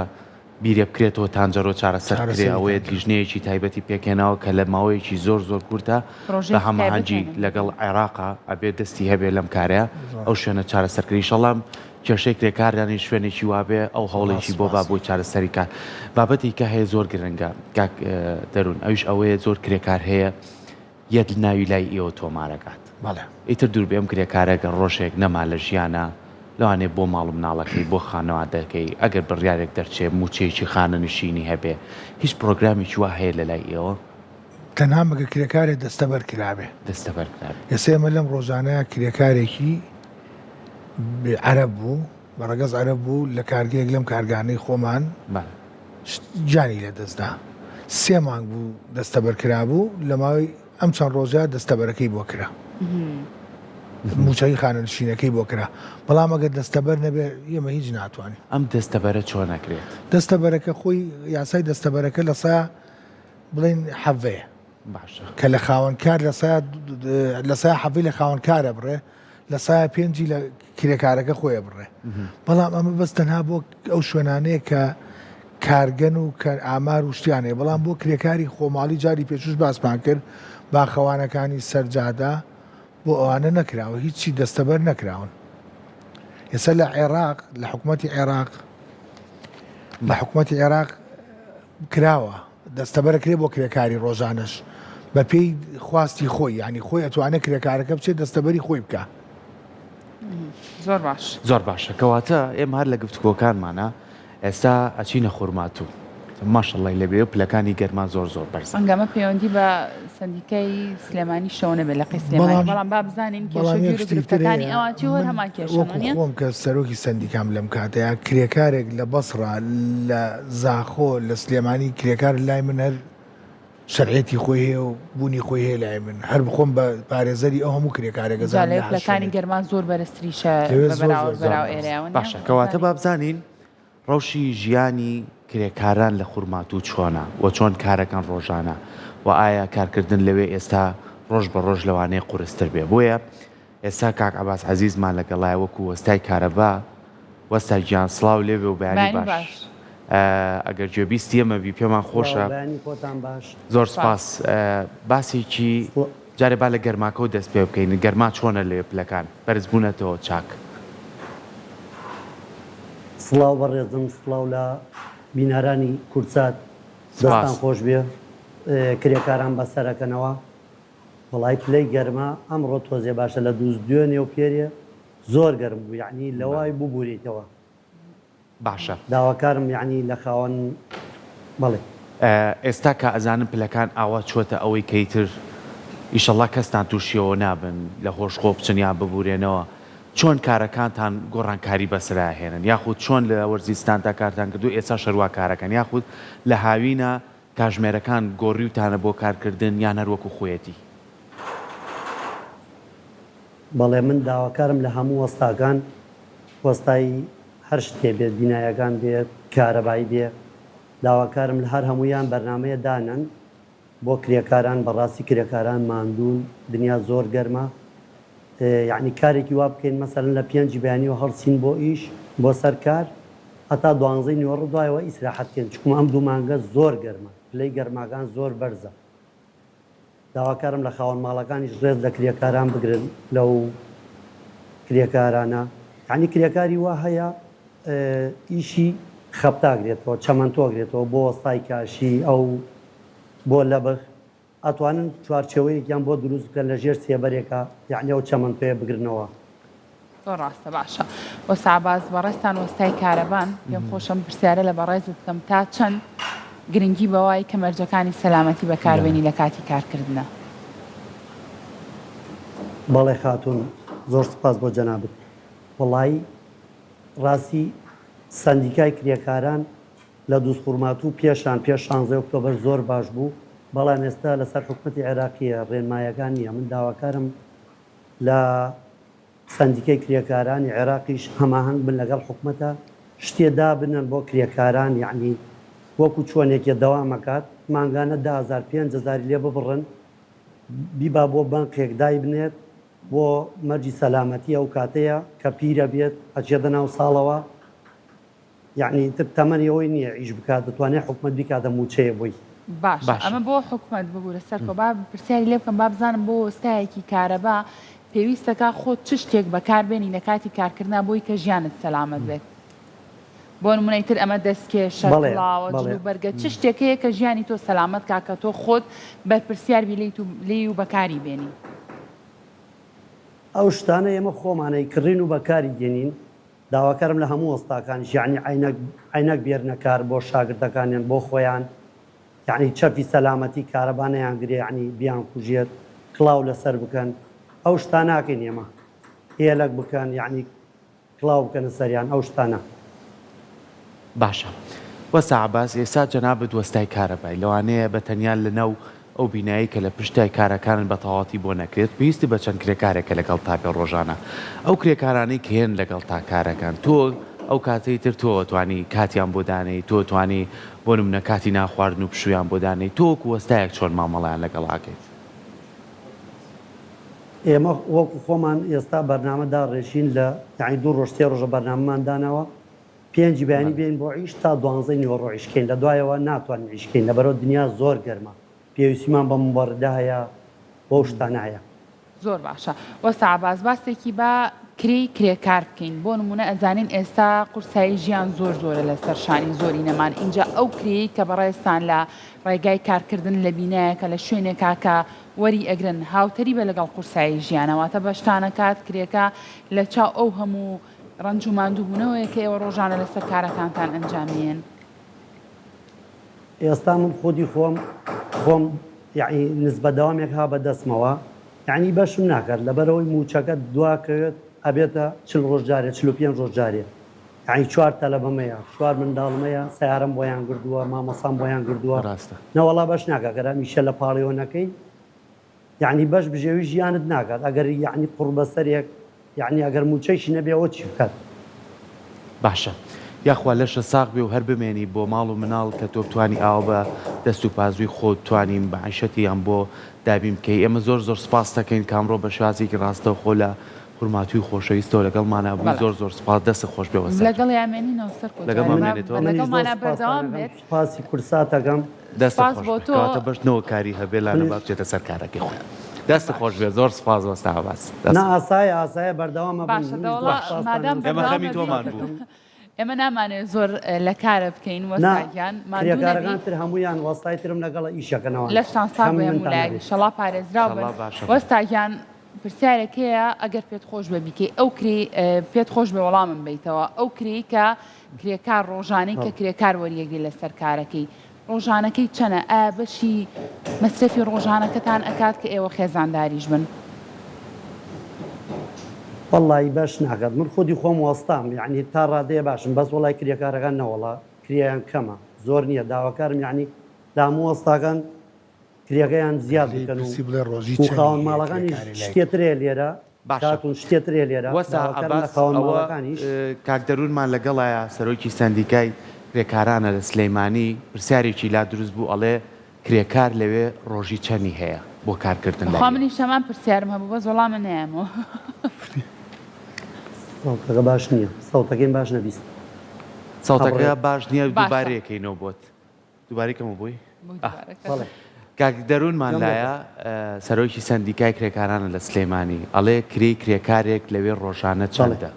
بیرێ بکرێتەوە تانجەرۆ چارەسەرکرێ ئەوەیە لیژنەیەکی تایبەتی پێکێناوە کە لە ماوەیەکی زۆر کورتە بە هەماهەنگی لەگەڵ عێراقا ئەبێت دەستی هەبێ لەم کارەیە ئەو شوێنە چارەسەرکردی شەڵام کێشەی کرێکاردانی شوێنێکی وابێ ئەو هەوڵێکی بۆ بۆ چارەسەری کار بابەتی کە هەیە زۆر گرنگە دەروون ئەوش ئەوەیە زۆر کرێکار هەیە یەک ناوی لای ئێوە تۆمارەکات ئیتر دوور بێم کرێکارەکە ڕۆژێک نەما لە ژیانە لەوانێ بۆ ماڵ مناڵەکەی بۆ خانەوادەکەی ئەگەر بڕیارێک دەرچێت موچەیەکی خانە نشینی هەبێ هیچ پرۆگرامیکی وا هەیە لە لای ئێوە تەنها مەگە کرێکارێک دەستەبەر کرابێ ئێسێمە لەم ڕۆژانەیە کرێکارێکی عەرەب بوو بەڕەگەز عەرەب بوو لە کارگەیەک لەم کارگانەی خۆمان جانی لە دەستدا 3 مانگ بوو دەستەبەر کرابوو لە ماوەی ئەم چەند ڕۆژە دەستەبەرەکەی بۆ کرا موچەی خانەنشینەکەی بۆ کرا بەڵام ئەگەر دەستەبەر نەبێ ئێمە هیچ ناتوانین ئەم دەستەبەرە چۆن نەکرێت دەستەبەرەکە خۆی یاسای دەستەبەرەکە لە سا بڵێن حەڤەیە باشە کە لە خاوەنکار لە سای حەڤی لە خاوەنکارە بڕێ لە سایە پێنجی لە کرێکارەکە خۆیە بڕێ بەڵام ئەمە بەس تەنها بۆ ئەو شوێنانەیە کە کارگەن و ئامار و شتیانەیە بەڵام بۆ کرێکاری خۆماڵی جاری پێشوش باسمان کرد باخەوانەکانی سەرجادا بۆ ئەوانە نەکراوە هیچی دەستەبەر نەکراون ئێستا لە عێراق لە حکوومەتی عێراق کراوە دەستەبەرەکرێ بۆ کرێکاری ڕۆژانەش بە پێی خواستی خۆی ینی خۆی ئەتوانێت کرێکارەکە بچێت دەستەبەری خۆی بکە زۆر باش زۆر باشە کەواتە ئێمە هەر لە گفتوگۆکانمانە ئێستا ئەچینە خورماتوو ماشەڵڵی لەبێ و پلەکانی گەرمان زۆر بەرز ئەنگەمە پەیوەندی بە سندیکای سلێمانی شەونە بێ لە قسلێمانی بەڵام با بزانین کێشەگیرەکانی ئەوچی وەر هەمان کێشەوە خۆم کە سەرۆکی سندیکام لەم کاتەیە کرێکارێک لە بەسڕا لە زاخۆ لە سلێمانی کرێکار لای من هەر شەرعێتی خۆی هەیە و بوونی خۆی هەیە لای من هەر بخۆم بە پارێزەری ئەو هەموو کرێکارێکە پلەکانی گەرمان زۆر بەرزتریشە بەراو ئێرەوە باشە کەواتە با بزانین ڕەوشی ژیانی کرێکاران لە خورماتوو چۆنە و چۆن کارەکان ڕۆژانە و ئایا کارکردن لەوێ ئێستا ڕۆژ بە ڕۆژ لەوانەیە قورستر بێ بۆیە ئێستا کاک عەباس عەزیزمان لەگەڵایە وەکو وەستای کارەبا وەستای گیان سڵاو لێبێ و بەیانی باش ئەگەر گوێبیستی ئەمەبی پێمان خۆشە زۆر سپاس باسێکی جارێ با لە گەرماکە و دەست پێ بکەین گەرما چۆنە لێ پلەکان بەرزبوونەتەوە چاک سڵاو بەڕێزم سڵاو لە بینارانی کورچات دەستان خۆش بێ کرێکاران بەسەرەکەنەوە وڵای پلەی گەرما ئەمڕۆ تۆزێ باشە لە دوێنێ و پێریە زۆر گەرم بوو یعنی لەوای ببووریتەوە باشە داواکارم یعنی لە خاوەن بەڵێ ئێستا کە ئەزانم پلەکان ئاوا چۆتە ئەوەی کەیتر ئیشەڵا کەستان تووشیەوە نابن لە خۆشخۆ بچنیا ببورێنەوە چۆن کارەکانتان گۆڕانکاری بەسرهێنن یاخود چۆن لە وەرزیستاندا کارتان کردو ئێستا شەروا کارەکەن یاخود لە هاوینە کاژمێرەکان گۆڕیوتانە بۆ کارکردن یان هەروەکو خۆیەتی بەڵێ من داواکارم لە هەموو وەستاکان وەستای هەر شتێ بێت بینایەکان بێت کارەبایی بێ داواکارم لە هەر هەمویان بەرنامەیە دانن بۆ کرێکاران بەڕاستی کرێکاران ماندوون دنیا زۆر گەرمە یعنی کارێکی وا بکەین مەسەرن لە پێنجی بەیانیەوە هەڵسین بۆ ئیش بۆ سەرکار هەتا 12 نیوەڕۆ دوایەوە ئیسراحەتکەن چکم ئەم دوو مانگە زۆر گەرمە پلەی گەرماکان زۆر بەرزە داواکارم لە خاوەن ماڵەکانیش ڕێز لە کرێکاران بگرن لەو کرێکارانە یعنی کرێکاری وا هەیە ئیشی خەپتاگرێتەوە چەمەندۆگرێتەوە بۆ وەستای کاشی ئەو بۆ لەبخ ئەتوانن چوارچێوەیەکیان بۆ دروست بکەن لە ژێر سێبەرێکە یعنی ئەو چەمەندۆیە بگرنەوە زۆر ڕاستە باشە وەستا عەباس بەڕێستان وەستای کارەبان پێم خۆشم پرسیارە لە بەڕێزت بکەم تا چەند گرنگی بەوای کە مەرجەکانی سەلامەتی بەکاربێنی لە کاتی کارکردنە بەڵێ خاتون زۆر سپاس بۆ جەنابەت وەڵی ڕاستی سندیکای کرێکاران لە دووسخورماتوو پێشان پێش 16 ئۆکتۆبەر زۆر باش بوو بەڵام ئێستا لەسەر حکومەتی عێراقیە ڕێنمایەکان نیە من داواکارم لە سندیکای کرێکارانی عێراقیش هەماهەنگ بن لەگەڵ حکومەتە شتێدا بنن بۆ کرێکاران یعنی وەکو چۆنێکی دەوامەکات مانگانە 5,000 لێ ببڕن بیبا بۆ بانقێک دای بنێت بۆ مەرجی سەلامەتی ئەو کاتەیە کە پیرە بێت ئەچێدە ناو ساڵەوە یعنی تر تەمەنی ئەوەی نییە ئیش بکات دەتوانێت حکومەت بیکاتە موچەیە بووی باش ئەمە بۆ حکومەت ببوورە سەرکۆ با پرسیاری لێ بکەم با بزانم بۆ وەستایەکی کارەبا پێویستەکە خۆت چ شتێک بەکاربێنی لە کاتی کارکردنا بۆی کە ژیانت سەلامەت بێت بۆ نمونەیتر ئەمە دەستکێشە کڵاوە جلوبەرگە چ شتێکەیە کە ژیانی تۆ سەلامەت کاکە تۆ خۆت بەرپرسیار لێی و بەکاری بێنی ئەو شتانە ئێمە خۆمانەی کڕین و بەکاری دێنین داواکارم لە هەموو وەستاکانیش یعنی عینەک بێرنەکار بۆ شاگردەکانیان بۆ خۆیان یعنی چەپی سەلامەتی کارەبانەیان گرێ یعنی بیان کوژێت کڵاو لەسەر بکەن ئەو شتان ناکەین ئێمە هێلک بکەن یعنی کڵاو بکەنە سەریان ئەو شتانە باشە وەستا عەباس ئێستا جەنابەت وەستای کارەبای لەوانەیە بە تەنیا لەنەو ئەو بینایی کە لە پشتای کارەکانن بە تەواوەتی بۆ نەکرێت پێویستی بە چەند کرێکارێکە لەگەڵ تاپێ ڕۆژانە ئەو کرێکارانەی کە هێن لەگەڵ تاکارەکان تۆ ئەو کاتەی تر تۆ توانی کاتیان بۆ دانەی تۆ توانی بۆ نمونە کاتی ناخواردن و پشویان بۆ دانەی تۆکو وەستایەک چۆن مامەڵیان لەگەڵاکەیت ئێمە وەکو خۆمان ئێستا بەرنامەدا ڕێژین لە یعنی دوو ڕۆژ سێ ڕۆژە بەرنامەمان داناوە پێنجی بەیانی بێن بۆ عیش تا 12 نیوە ڕۆژکەین لە دوایەوە ناتوانین عیشکەین لەبەرەوە دنیا زۆر گەرمە پێویستیمان بە مبەڕدا هەیە بۆ شتانە هەیە زۆر باشە وەستا عباس باسێکی بە کرێکار بکەین بۆ نمونە ئەزانین ئێستا قورسایی ژیان زۆر زۆرە لە سەرشانی زۆری نەمان اینجا ئەو کرێی کە بەڕێستان لە ڕێگای کارکردن لە بینایەکە لە شوێنێکا کە وەری ئەگرن هاوتەری بە لەگەڵ قورسایی ژیانەوەتە بەشتانەکات کرێکە لە چاو ئەو هەموو ڕنج و ماندووبوونەوەی کە ئێوە ڕۆژانە لەسەر کارەکانتان ئەنجامێن ئێستا من خۆی خۆم یعنی نسبە داوامێک ها بەدەستمەوە یعنی بەشم ناکات لەبەرەوەی موچەکە دواکەوێت ئەبێتە 40 ڕۆژجارێ 45 ڕۆژجارێ یعنی 4 تەلەبەمەیە 4 منداڵمەیە سیارم بۆیان گردووە مامەسام بۆیان گردووە نەوەڵا بەش ناکەگەرە میشە لە پاڵیۆنەکەی یعنی بەش بژێوی ژیانت ناکات ئەگەر یعنی قوڕ بەسەرێک یعنی ئەگەر موچەیشی نەبێەوە چی بکات باشە یاخوا لەشە ساق بێ و هەر بمێنی بۆ ماڵ و مناڵ کە تۆ بتانی ئاو بە دەست و پازووی خۆت توانین بە عیشەتیان بۆ دابین بکەی ئێمە زۆر سپاس دەکەین کامڕۆ بە شازێکی ڕاستە خۆ لە حرماتوی خۆشەویستەوە لەگەڵمانە بوو زۆر سپاس دەست خۆش بێەوە لەگەڵ یامێنینەوە سەر لەگەڵمانە بەردەوام بێت سپاسی کورساتەکەم دەست بۆ تۆ بەشنەوە کاری هەبێ لاە بچێتە سەر کارەکەی خۆ دەست خۆش بێ زۆر سپاس وەستا باس ئاسایە بەردەوامە ئێمە خەمی تۆمان بوو ئێمە نامانێت زۆر لە کارە بکەین وەستاکیان ماکارەکان تر هەمویان وەستای ترم لەگەڵ ئیشەکەنەوە لەشتان سا بێمولای شەڵا پارێزرا بن وەستاکیان پرسیارێکەیە ئەگەر پێت خۆش بە بیکەی ئەو پێت خۆش بێ وەڵامم بیتەوە ئەو کری کە کرێکار ڕۆژانەی کە کرێکار وەریەگری لەسەر کارەکەی ڕۆژانەکەی چەنە بەشی مەسرفی ڕۆژانەکەتان ئەکات کە ئێوە خێزانداریش بن وەڵی بەش ناکات من خودی خۆم وەستام یعنی تا ڕادەیە باشم بەس وڵای کرێکارەکان نەوەڵا کریان کەمە زۆر نییە داواکارم یعنی دامو وەستاکان کریەکەیان زیاد بکەن و خاوەن ماڵەکانی شتێترێ لێرە باشتون شتێترێ لێرە خاوەنماڵەکانیش کاکدەروونمان لەگەڵایە سەرۆکی سندیکای کرێکارانە لە سلەیمانی پرسیارێکی لا دروست بوو ئەڵێ کرێکار لەوێ ڕۆژی چەندی هەیە بۆ کارکردن خوا منی شەمان پرسیارم هەبوو بەس وەڵامە نەیەمەوە سەوتەکە باش نییە سەوتەکەین باش نەبیست سەوتەکە باش نییە دووبارەیەکەینەوە بۆت دووبارێکەمە بووی کاک دەروونمان لایە سەرۆکی سندیکای کرێکارانە لە سلەیمانی ئەڵێ کرێکارێک لەوێ ڕۆژانە چەندە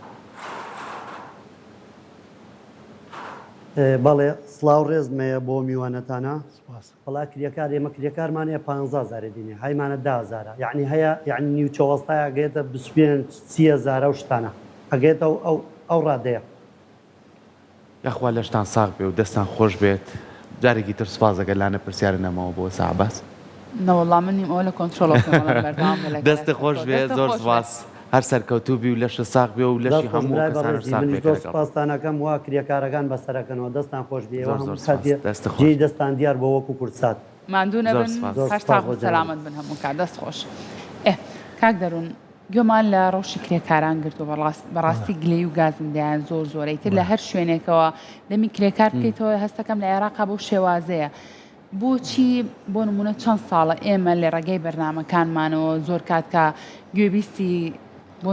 بەڵێ سڵاو ڕێزمەیە بۆ میوانەتانە بەڵا کرێکار ئێمە کرێکارمانەیە 15,000 دینێ هایمانە 10,000 یعنی هەیە یعنی نیوچەوەستای ئەگەێتە 25,000 شتانە ئەگەێتە ئەو ڕادەیە یاخوا لەشتان ساغ بێ و دەستان خۆش بێت جارێکی تر سپاس ئەگەر لاانە پرسیارە نەماوە بۆ سعباس نەوەڵام منیم ئەوە لە کۆنتترۆڵ دەستە خۆش بێت زۆر سپاس هەر سەرکەوتوبی و لەشە ساق بێ و لەشی هەموو سپاسانەکەم وا کرێکارەکان بەسەرەکەنەوە دەستان خۆش بێ دەستان دیار بۆ وەکو کورسات ماندوونە بن سەلامت بن هەموو کا دەست خۆش کاک دەروون گوێمان لە ڕۆژی کرێکاران گرتو بەڕاستی گلەی و گازندیان زۆر زۆرەیتر لە هەر شوێنێکەوە دەمی کرێکار بکەیتەوە هەستەکەم لە عێراقا بۆ شێوازەیە بۆچی بۆ نمونە چەند ساڵە ئێمە لە ڕێگەی بەرنامەکانمانەوە زۆر کات کە گوێبیستی بۆ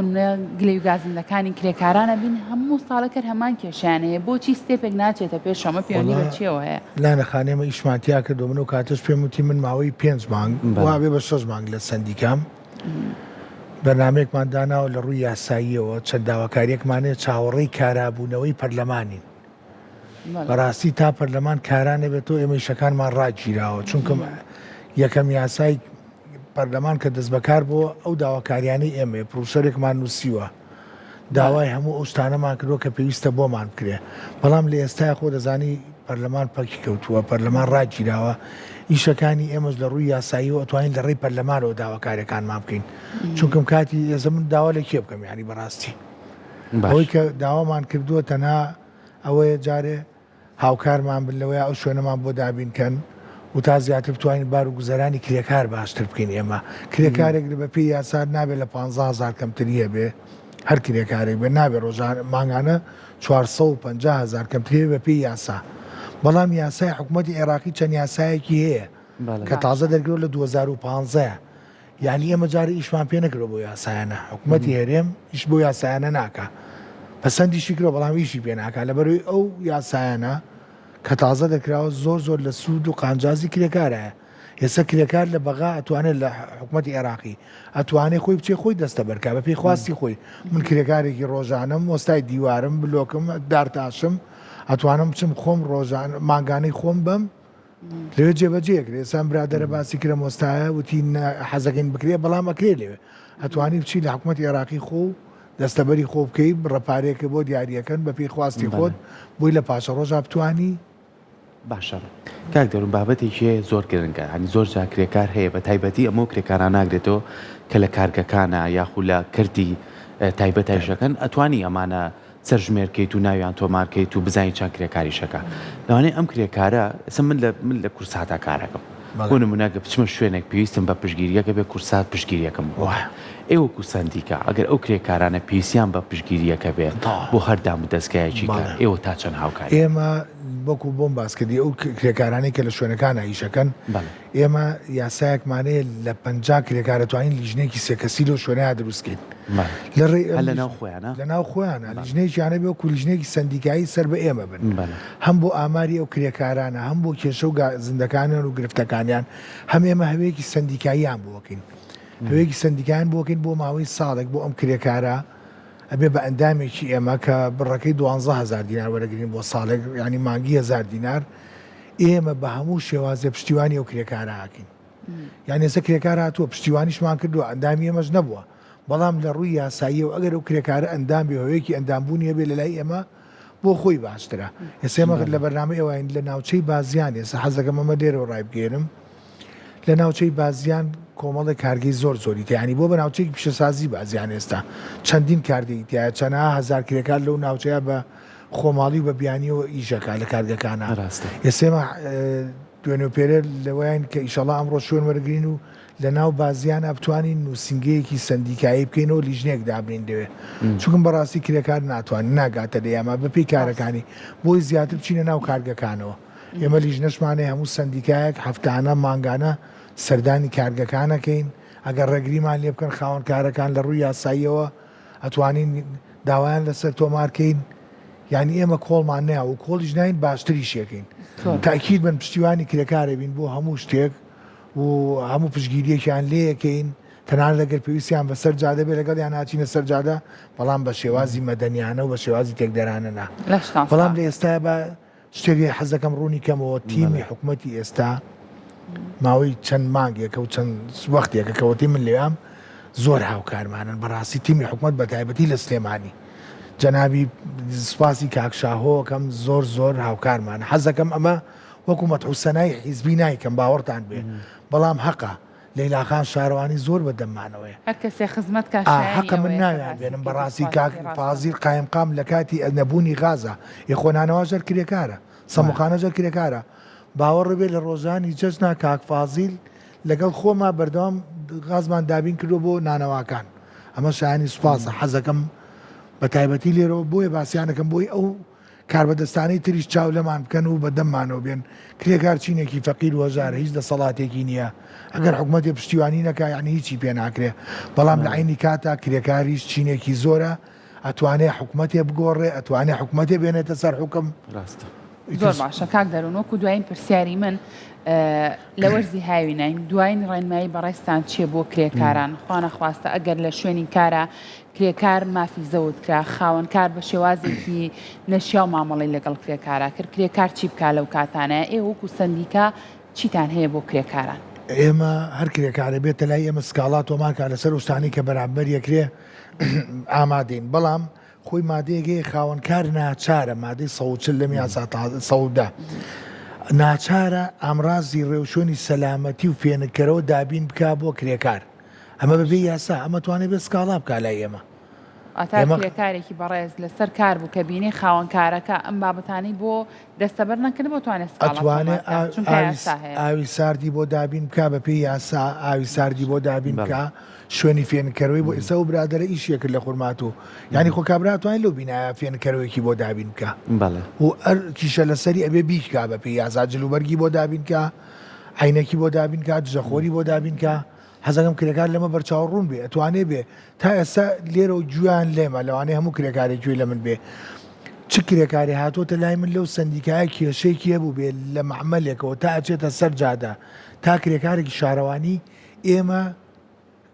گلەی و گازندەکانی کرێکارانە بین هەموو ساڵەکرد هەمان کێشیانەیە بۆچی ستێپێک ناچێتە پێشەمە پێوەنی بەچیەوە هەیە لانەخانێمە ئیشماتیا کردو من و کاتش پێم وتی من ماوەی 5 مانگ وابێ بە 6 مانگ لە سندیکام بەنامێکمان داناوە لە ڕووی یاساییەوە چەند داواکاریەکمانێت چاوەڕێی کارابوونەوەی پەرلەمانین بەڕاستی تا پەرلەمان کارانە بێتەوە ئێمە شەکانمان ڕاگیراوە چونکە یەکەم یاسای پەرلەمان کە دەست بەکار بۆ ئەو داواکاریانەی ئێمە پرۆسەرێکمان نووسیوە داوای هەموو ئەو شتانەمان کردووە کە پێویستە بۆمان بکرێ بەڵام لە ئێستای خۆ دەزانی پەرلەمان پەکی کەوتووە پەرلەمان ڕاگیراوە ئیشەکانی ئێمەش لە ڕووی یاساییەوە ئەتوانین لە ڕێی پەرلەمانەوە داواکاریەکانمان بکەین چونکەم کاتی ئێزە من داوا لە کێ بکەم یانی بەڕاستی ئەوەی کە داوامان کردووە تەنها ئەوەیە جارێ هاوکارمان بن لەوەی ئەو شوێنەمان بۆ دابینکەن و تا زیاتر بتوانین بار و گوزەرانی کرێکار باشتر بکەین ئێمە کرێکارێک بە پێی یاسار نابێت لە 15,000 کەمتریە بێ هەر کرێکارێک بێ نابێت ڕۆژان ماگانە 450,000 کەمترێ بە پێی یاسا بەڵام یاسای حکوومەتی عێراقی چەند یاسایەکی هەیە کە تازە دەرگرەوە لە 2015 یعنی ئێمە جارە ئیشمان پێ نەکرەوە بۆ یاسایانە حکوومەتی هێرێم ئیش بۆ یاسایانە ناکە پەسەندیشی کرۆ بەڵام ئیشی پێ ناکە لەبەروی ئەو یاسایانە کە تازە دەکراوە زۆر لە سوود و قانجازی کرێکارە ئێستا کرێکار لە بەغا ئەتوانێت لە حکوومەتی عێراقی ئەتوانێت خۆی بچێ خۆی دەستە بەرکە بە پێی خواستی خۆی من کرێکارێکی ڕۆژانم وەستای دیوارم بلۆکم دارتاشم ئەتوانم بچم خۆم ڕۆژان ماگانەی خۆم بم لێوێ جێبەجێکرێ ئێسان برادەرە باسی کرە مۆستایە وتی حەزەکەین بکرێ بەڵام ئەکرێ لێوێ ئەتوانی بچی لە حکوومەتی عێراقی خۆ دەستەبەری خۆ بکەی ڕەپارێکە بۆ دیاریەکەن بە پێی خواستی خۆت بۆی لە پاشە ڕۆژا بتوانی باشە کاک دەروون بابەتێکی زۆر گرنگە هەنی زۆر جا کرێکار هەیە بە تایبەتی ئەمە کرێکاران ناگرێتەوە کە لە کارگەکانە یاخو لە کردی تایبەت تایشەکەن ئەتوانی ئەمانە سەرژمێرکەیت و ناویان تۆمارکەیت و بزانین چەند کرێکاریشەکە لەوانەیە ئەم کرێکارە من لە کورساتا کارەکەم بۆ نمونەگە بچمە شوێنێک پێویستم بە پشگیریەکە بێ کورسات پشگیریەکەم ئێوەکو سندیکە ئەگەر ئەو کرێکارانە پێویستیان بە پشگیریەکە بێ بۆ هەردام و دەستگایەکی کار ئێوە تا چەند هاوکاری ئێمە بۆکو بۆم باسکردی ئەو کرێکارانی کە لە شوێنەکان ئایشەکەن ئێمە یاسایەکمانەیە لە 50 کرێکارە توانین لیژنێکی سێکەسی لە شوێنەیە دروستکەین لە ناو خۆیانە لە ناو خۆیانە لیژنێکیانە بێ وەکو لیژنێکی سندیکایی سەر بە ئێمە بن هەم بۆ ئاماری ئەو کرێکارانە هەم بۆ کێشە و زیندەکانیان و گرفتەکانیان هەم ئێمە هەوەیەکی سندیکاییان بۆکەین هەوەیەکی سندیکایان بۆکەین بۆ ماوەی ساڵێک بۆ ئەم کرێکارە ئەبێ بە ئەندامێکی ئێمە کە بڕەکەی 12,000 دینار وەرەگرین بۆ ساڵێک ینی مانگی 1000 دینار ئێمە بە هەموو شێوازە پشتیوانی ئەو کرێکارەکەین یعنی ئێستا کرێکار هاتووە پشتیوانیشمان کردووە ئەندامی ئێمەش نەبووە بەڵام لە ڕووی یاسایی و ئەگەر ئەو کرێکارە ئەندام بێ هەوەیەکی ئەندامبوونیە بێ لە لای ئێمە بۆ خۆی باشترە ئێستا ئێمە لە بەرنامە ئێوەین لە ناوچەی بازیان ێستا حەزەکەم ئەمە لێرەوە ڕایبگێنم لە ناوچەی بازیان کۆمەڵی کارگەی زۆری تیانی بۆ بە ناوچەیەکی پیشەسازی بازیان ئێستا چەندین کاردەی تایە چەندها هەزار کرێکار لەو ناوچەیە بە خۆماڵی و بە بیانیەوە ئیژەکە لە کارگەکانە ئێسێمە دوێنێ پێرە لەوەیان کە ئیشەڵا ئەمڕۆ شوێن وەرگین و لە ناو بازیانە بتوانین نووسنگەیەکی سندیکایی بکەینەوە لیژنێک دابنین دەوێ چونکم بەڕاستی کرێکار ناتوانین ناگاتە لە ئێمە بەپێی کارەکانی بۆی زیاتر بچینە ناو کارگەکانەوە ئێمە لیژنەشمانەیە هەموو سندیکایەک هەفتانە مانگانە سەردانی کارگەکانەکەین ئەگەر ڕێگریمان لێ بکەن خاوەنکارەکان لە ڕووی یاساییەوە ئەتوانین داوایان لەسەر تۆمارکەین یعنی ئێمە کۆڵمان نیا و کۆڵیش ناین باشتری شێکەین تاکید بن پشتیوانی کرێکارە بین بۆ هەموو شتێک و هەموو پشگیریەکیان لێیەکەین تەنان لەگەر پێویستیان بە سەرجادە بێ لەگەڵ یان ناچینە سەرجادە بەڵام بە شێوازی مەدەنیانە و بە شێوازی تێکدەرانەنا بەڵام لە ئێستا بە شتێکی حەزەکەم ڕوونی کەمەوە تیمی حکوومەتی ئێستا ماوەی چەند مانگێکە و چەند وەختێکە کەوتی من لێام زۆر هاوکارمانن بەڕاستی تیمی حکوومەت بە تایبەتی لە سلێمانی جەنابی سپاسی کاکشاهۆکەم زۆر هاوکارمان حەزەکەم ئەمە وەکو مەتحوسەنای حیزبی نایکەم باوەڕتان بێ بەڵام حەقە لەیلاخان شارەوانی زۆر بەدەممانەوەیە هەر کەسێ خزمەت حەقە من ناویان بێنم بەڕاستی فازیل قایمقام لە کاتی نەبوونی غازە یخۆنانەوە ژەر کرێکارە سەموخانە ژەر کرێکارە باوەڕ بێ لە ڕۆژانی جەژنا کاک فازیل لەگەڵ خۆما بەردەوام غازمان دابین کردو بۆ نانەواکان ئەمە شایانی سوپاسە حەزەکەم بە تایبەتی لێرەوە بۆیە باسییانەکەم بۆی ئەو کاربەدەستانەی تریش چاو لەمان بکەن و بەدەممانەوە بێن کرێکار چینێکی فەقیر وەژارە هیچ دەسەڵاتێکی نییە ئەگەر حکوومەتی پشتیوانی نەکە یعنی هیچی پێ ناکرێ بەڵام لە عینی کاتا کرێکاریش چینێکی زۆرە ئەتوانێ حکوومەتێ بگۆڕێ ئەتوانێ حکوومەتێ بێنێتە سەر حکم ڕاستە زۆر باشە کاک دەروون وەکو دوایین پرسیاری من لە وەرزی هاوینین دوایین ڕێنمایی بەڕێستان چیە بۆ کرێکاران خوانە خواستە ئەگەر لە شوێنی کارە کرێکار مافی زەوت کرا خاوەنکار بە شێوازێکی نەشیا و مامەڵی لەگەڵ کرێکارە کرد کرێکار چی بکا لەو کاتانەیە ئێ وەکو سندیکا چیتان هەیە بۆ کرێکاران ئێمە هەر کرێکارە بێتە لای ئێمە سکاڵات تۆماکە لەسەر شتانی کە بەرامبەر یەکرێ ئامادەین بەڵام خۆی مادەیەگەی خاوەنکار ناچارە مادەی 140 لە سەودا ناچارە ئامرازی ڕێوشۆنی سەلامەتی و پێنەکەرەوە دابین بک بۆ کرێکار ئەمە بەبێ یاسا ئەمە توانێت بێ سکاڵا بکە لای ئێمە ئاتا کرێکارێکی بەڕێز لەسەر کار بوو کە بینی خاوەنکارەکە ئەم بابەتانی بۆ دەستەبەر نەکرد بۆ توانێت ئەتوانێت ئاوی ساردی بۆ دابین بکە بە پێی یاسا ئاوی ساردی بۆ دابین بکە شوێنی فێنکەرەوەی بۆ ئێستا و برادرە ئیشیە کرد لە خورمات و یعنی خۆ کابراتوانین لەو بینایە فێنکەرەوەیکی بۆ دابین بکە و ئەر کیشە لەسەری ئەبێ بیکا بە پێی یاسا جلوبەرگی بۆ دابین کە عینەکی بۆ دابین کە جژەخۆری بۆ دابین کە حەزەکەم کرێکار لەمە بەرچاوڕوون بێ ئەتوانێ بێ تا ئێستا لێرە و گویان لێمە لەوانەیە هەموو کرێکارێکی لە من بێ چ کرێکاری هاتۆتە لای من لەو سندیکایە کێشەیەکی هەبوو بێ لە معمەلێکەوە تا ئەچێتە سەر جادە تا کرێکارێکی شارەوانی ئێمە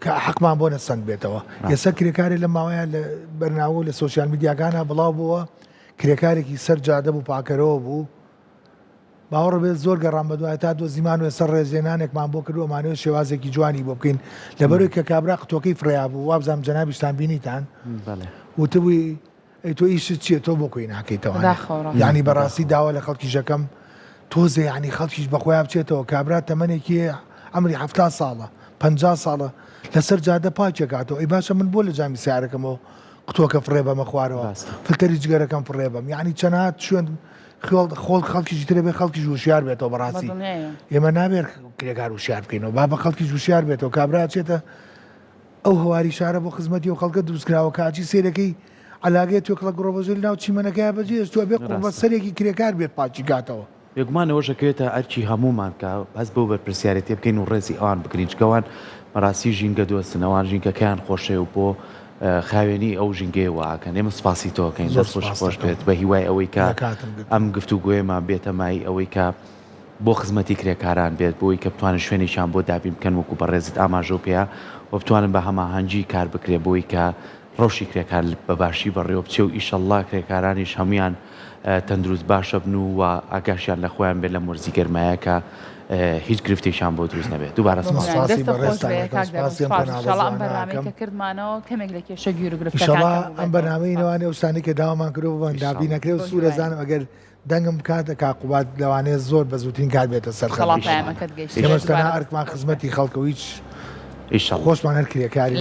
کە حەقمان بۆ نەسەند بێتەوە ئێستا کرێکارێک لە ماوەیە لە بەرناوە لە سۆسیال میدیاکانە بڵاو بووە کرێکارێکی سەر جادە بوو پاکەرەوە بوو باوەڕ بێت زۆر گەڕام بەدوای تا دۆزیمان و ێسەر ڕێزێنانێکمان بۆ کردووەمانەوە شێوازێکی جوانی بۆ بکەین لەبەرەوەی کە کابرا قوتۆکەی فریا بوو وابزانام جەنابیشتان بینیتان وتبووی تۆ ئیشت چیە تۆ بۆ کۆی ناکەیتەوە یعنی بەڕاستی داوا لە خەڵکی ژەکەم تۆزێ ینی خەڵکیش بەخۆیان بچێتەوە کابرا تەمەنێکی ئەمری 70 ساڵە 50 ساڵە لەسەر جادە پاچێکاتەوە ئەی باشە من بۆ لە جامی سیارەکەمەوە قوتۆکە فڕێ بەمە خوارەوە فلتەری جگەرەکەم فڕێ بەم یعنی چەنات شوێن خۆڵ خەڵکیشی ترێ بێ خەڵکیش وشیار بێتەوە بەڕاستی ئێمە نابێت کرێکار وشیار بکەینەوە با بە خەڵکیش وشیار بێتەوە کابرا چێتە ئەو هەواری شارە بۆ خزمەتی و خەڵکە دروستکراوە کاچی سێرەکەی علاگەیە توێ کڵە گڕۆبەژێ ناو چیمەنەکەی بەجێش تۆ بێ قوڵبە سەرێکی کرێکار بێت پاچی کاتەوە بێگومانەوەشەکەوێتە ئەرکی هەمومان کە هەز بەو بەرپرسیارەتی بکەین و ڕێزی ئەوان بگرین چکەوان بەڕاستی ژینگە دۆستنەوان ژینگەکەیان خۆشێ و بۆ خاوێنی ئەو ژینگەی واکەن ئێمە سپاسی تۆکەین دەست خۆش بێت بە هیوای ئەوەی کە ئەم گفتوگوێمان بێتە مای ئەوەی کە بۆ خزمەتی کرێکاران بێت بۆی کە بتوانن شوێنێکیان بۆ دابین بکەن وەکو بە ڕێزت ئاماژە و پێیا و بتوانن بە هەماهەنگی کار بکرێ بۆی کە ڕۆژی کرێکار بەباشی بەڕێوە بچێ و ئیشەڵڵا کرێکارانیش هەمویان تەندروست باشە بن و ئاگاشیان لە خۆیان بێت لە مورزی گەرمایەکە هیچ گرفتێکیان بۆ دروست نەبێت دووبارە بەرنامەیەکە کردمانەوە کەمێک لە کێشە گیر و گرفتەکان ئەم بەنامەی نەوانێ ئەوستانی کە داوامان کردو بن دابی نەکرێ و سوورەزانم ئەگەر دەنگم کاتە کاقوبات لەوانەیە زۆر بە زووترین کار بێتە سەر ئێمەش تەنها ئەرکمان خزمەتی خەڵکە و هیچ خۆشمان هەر کرێکاری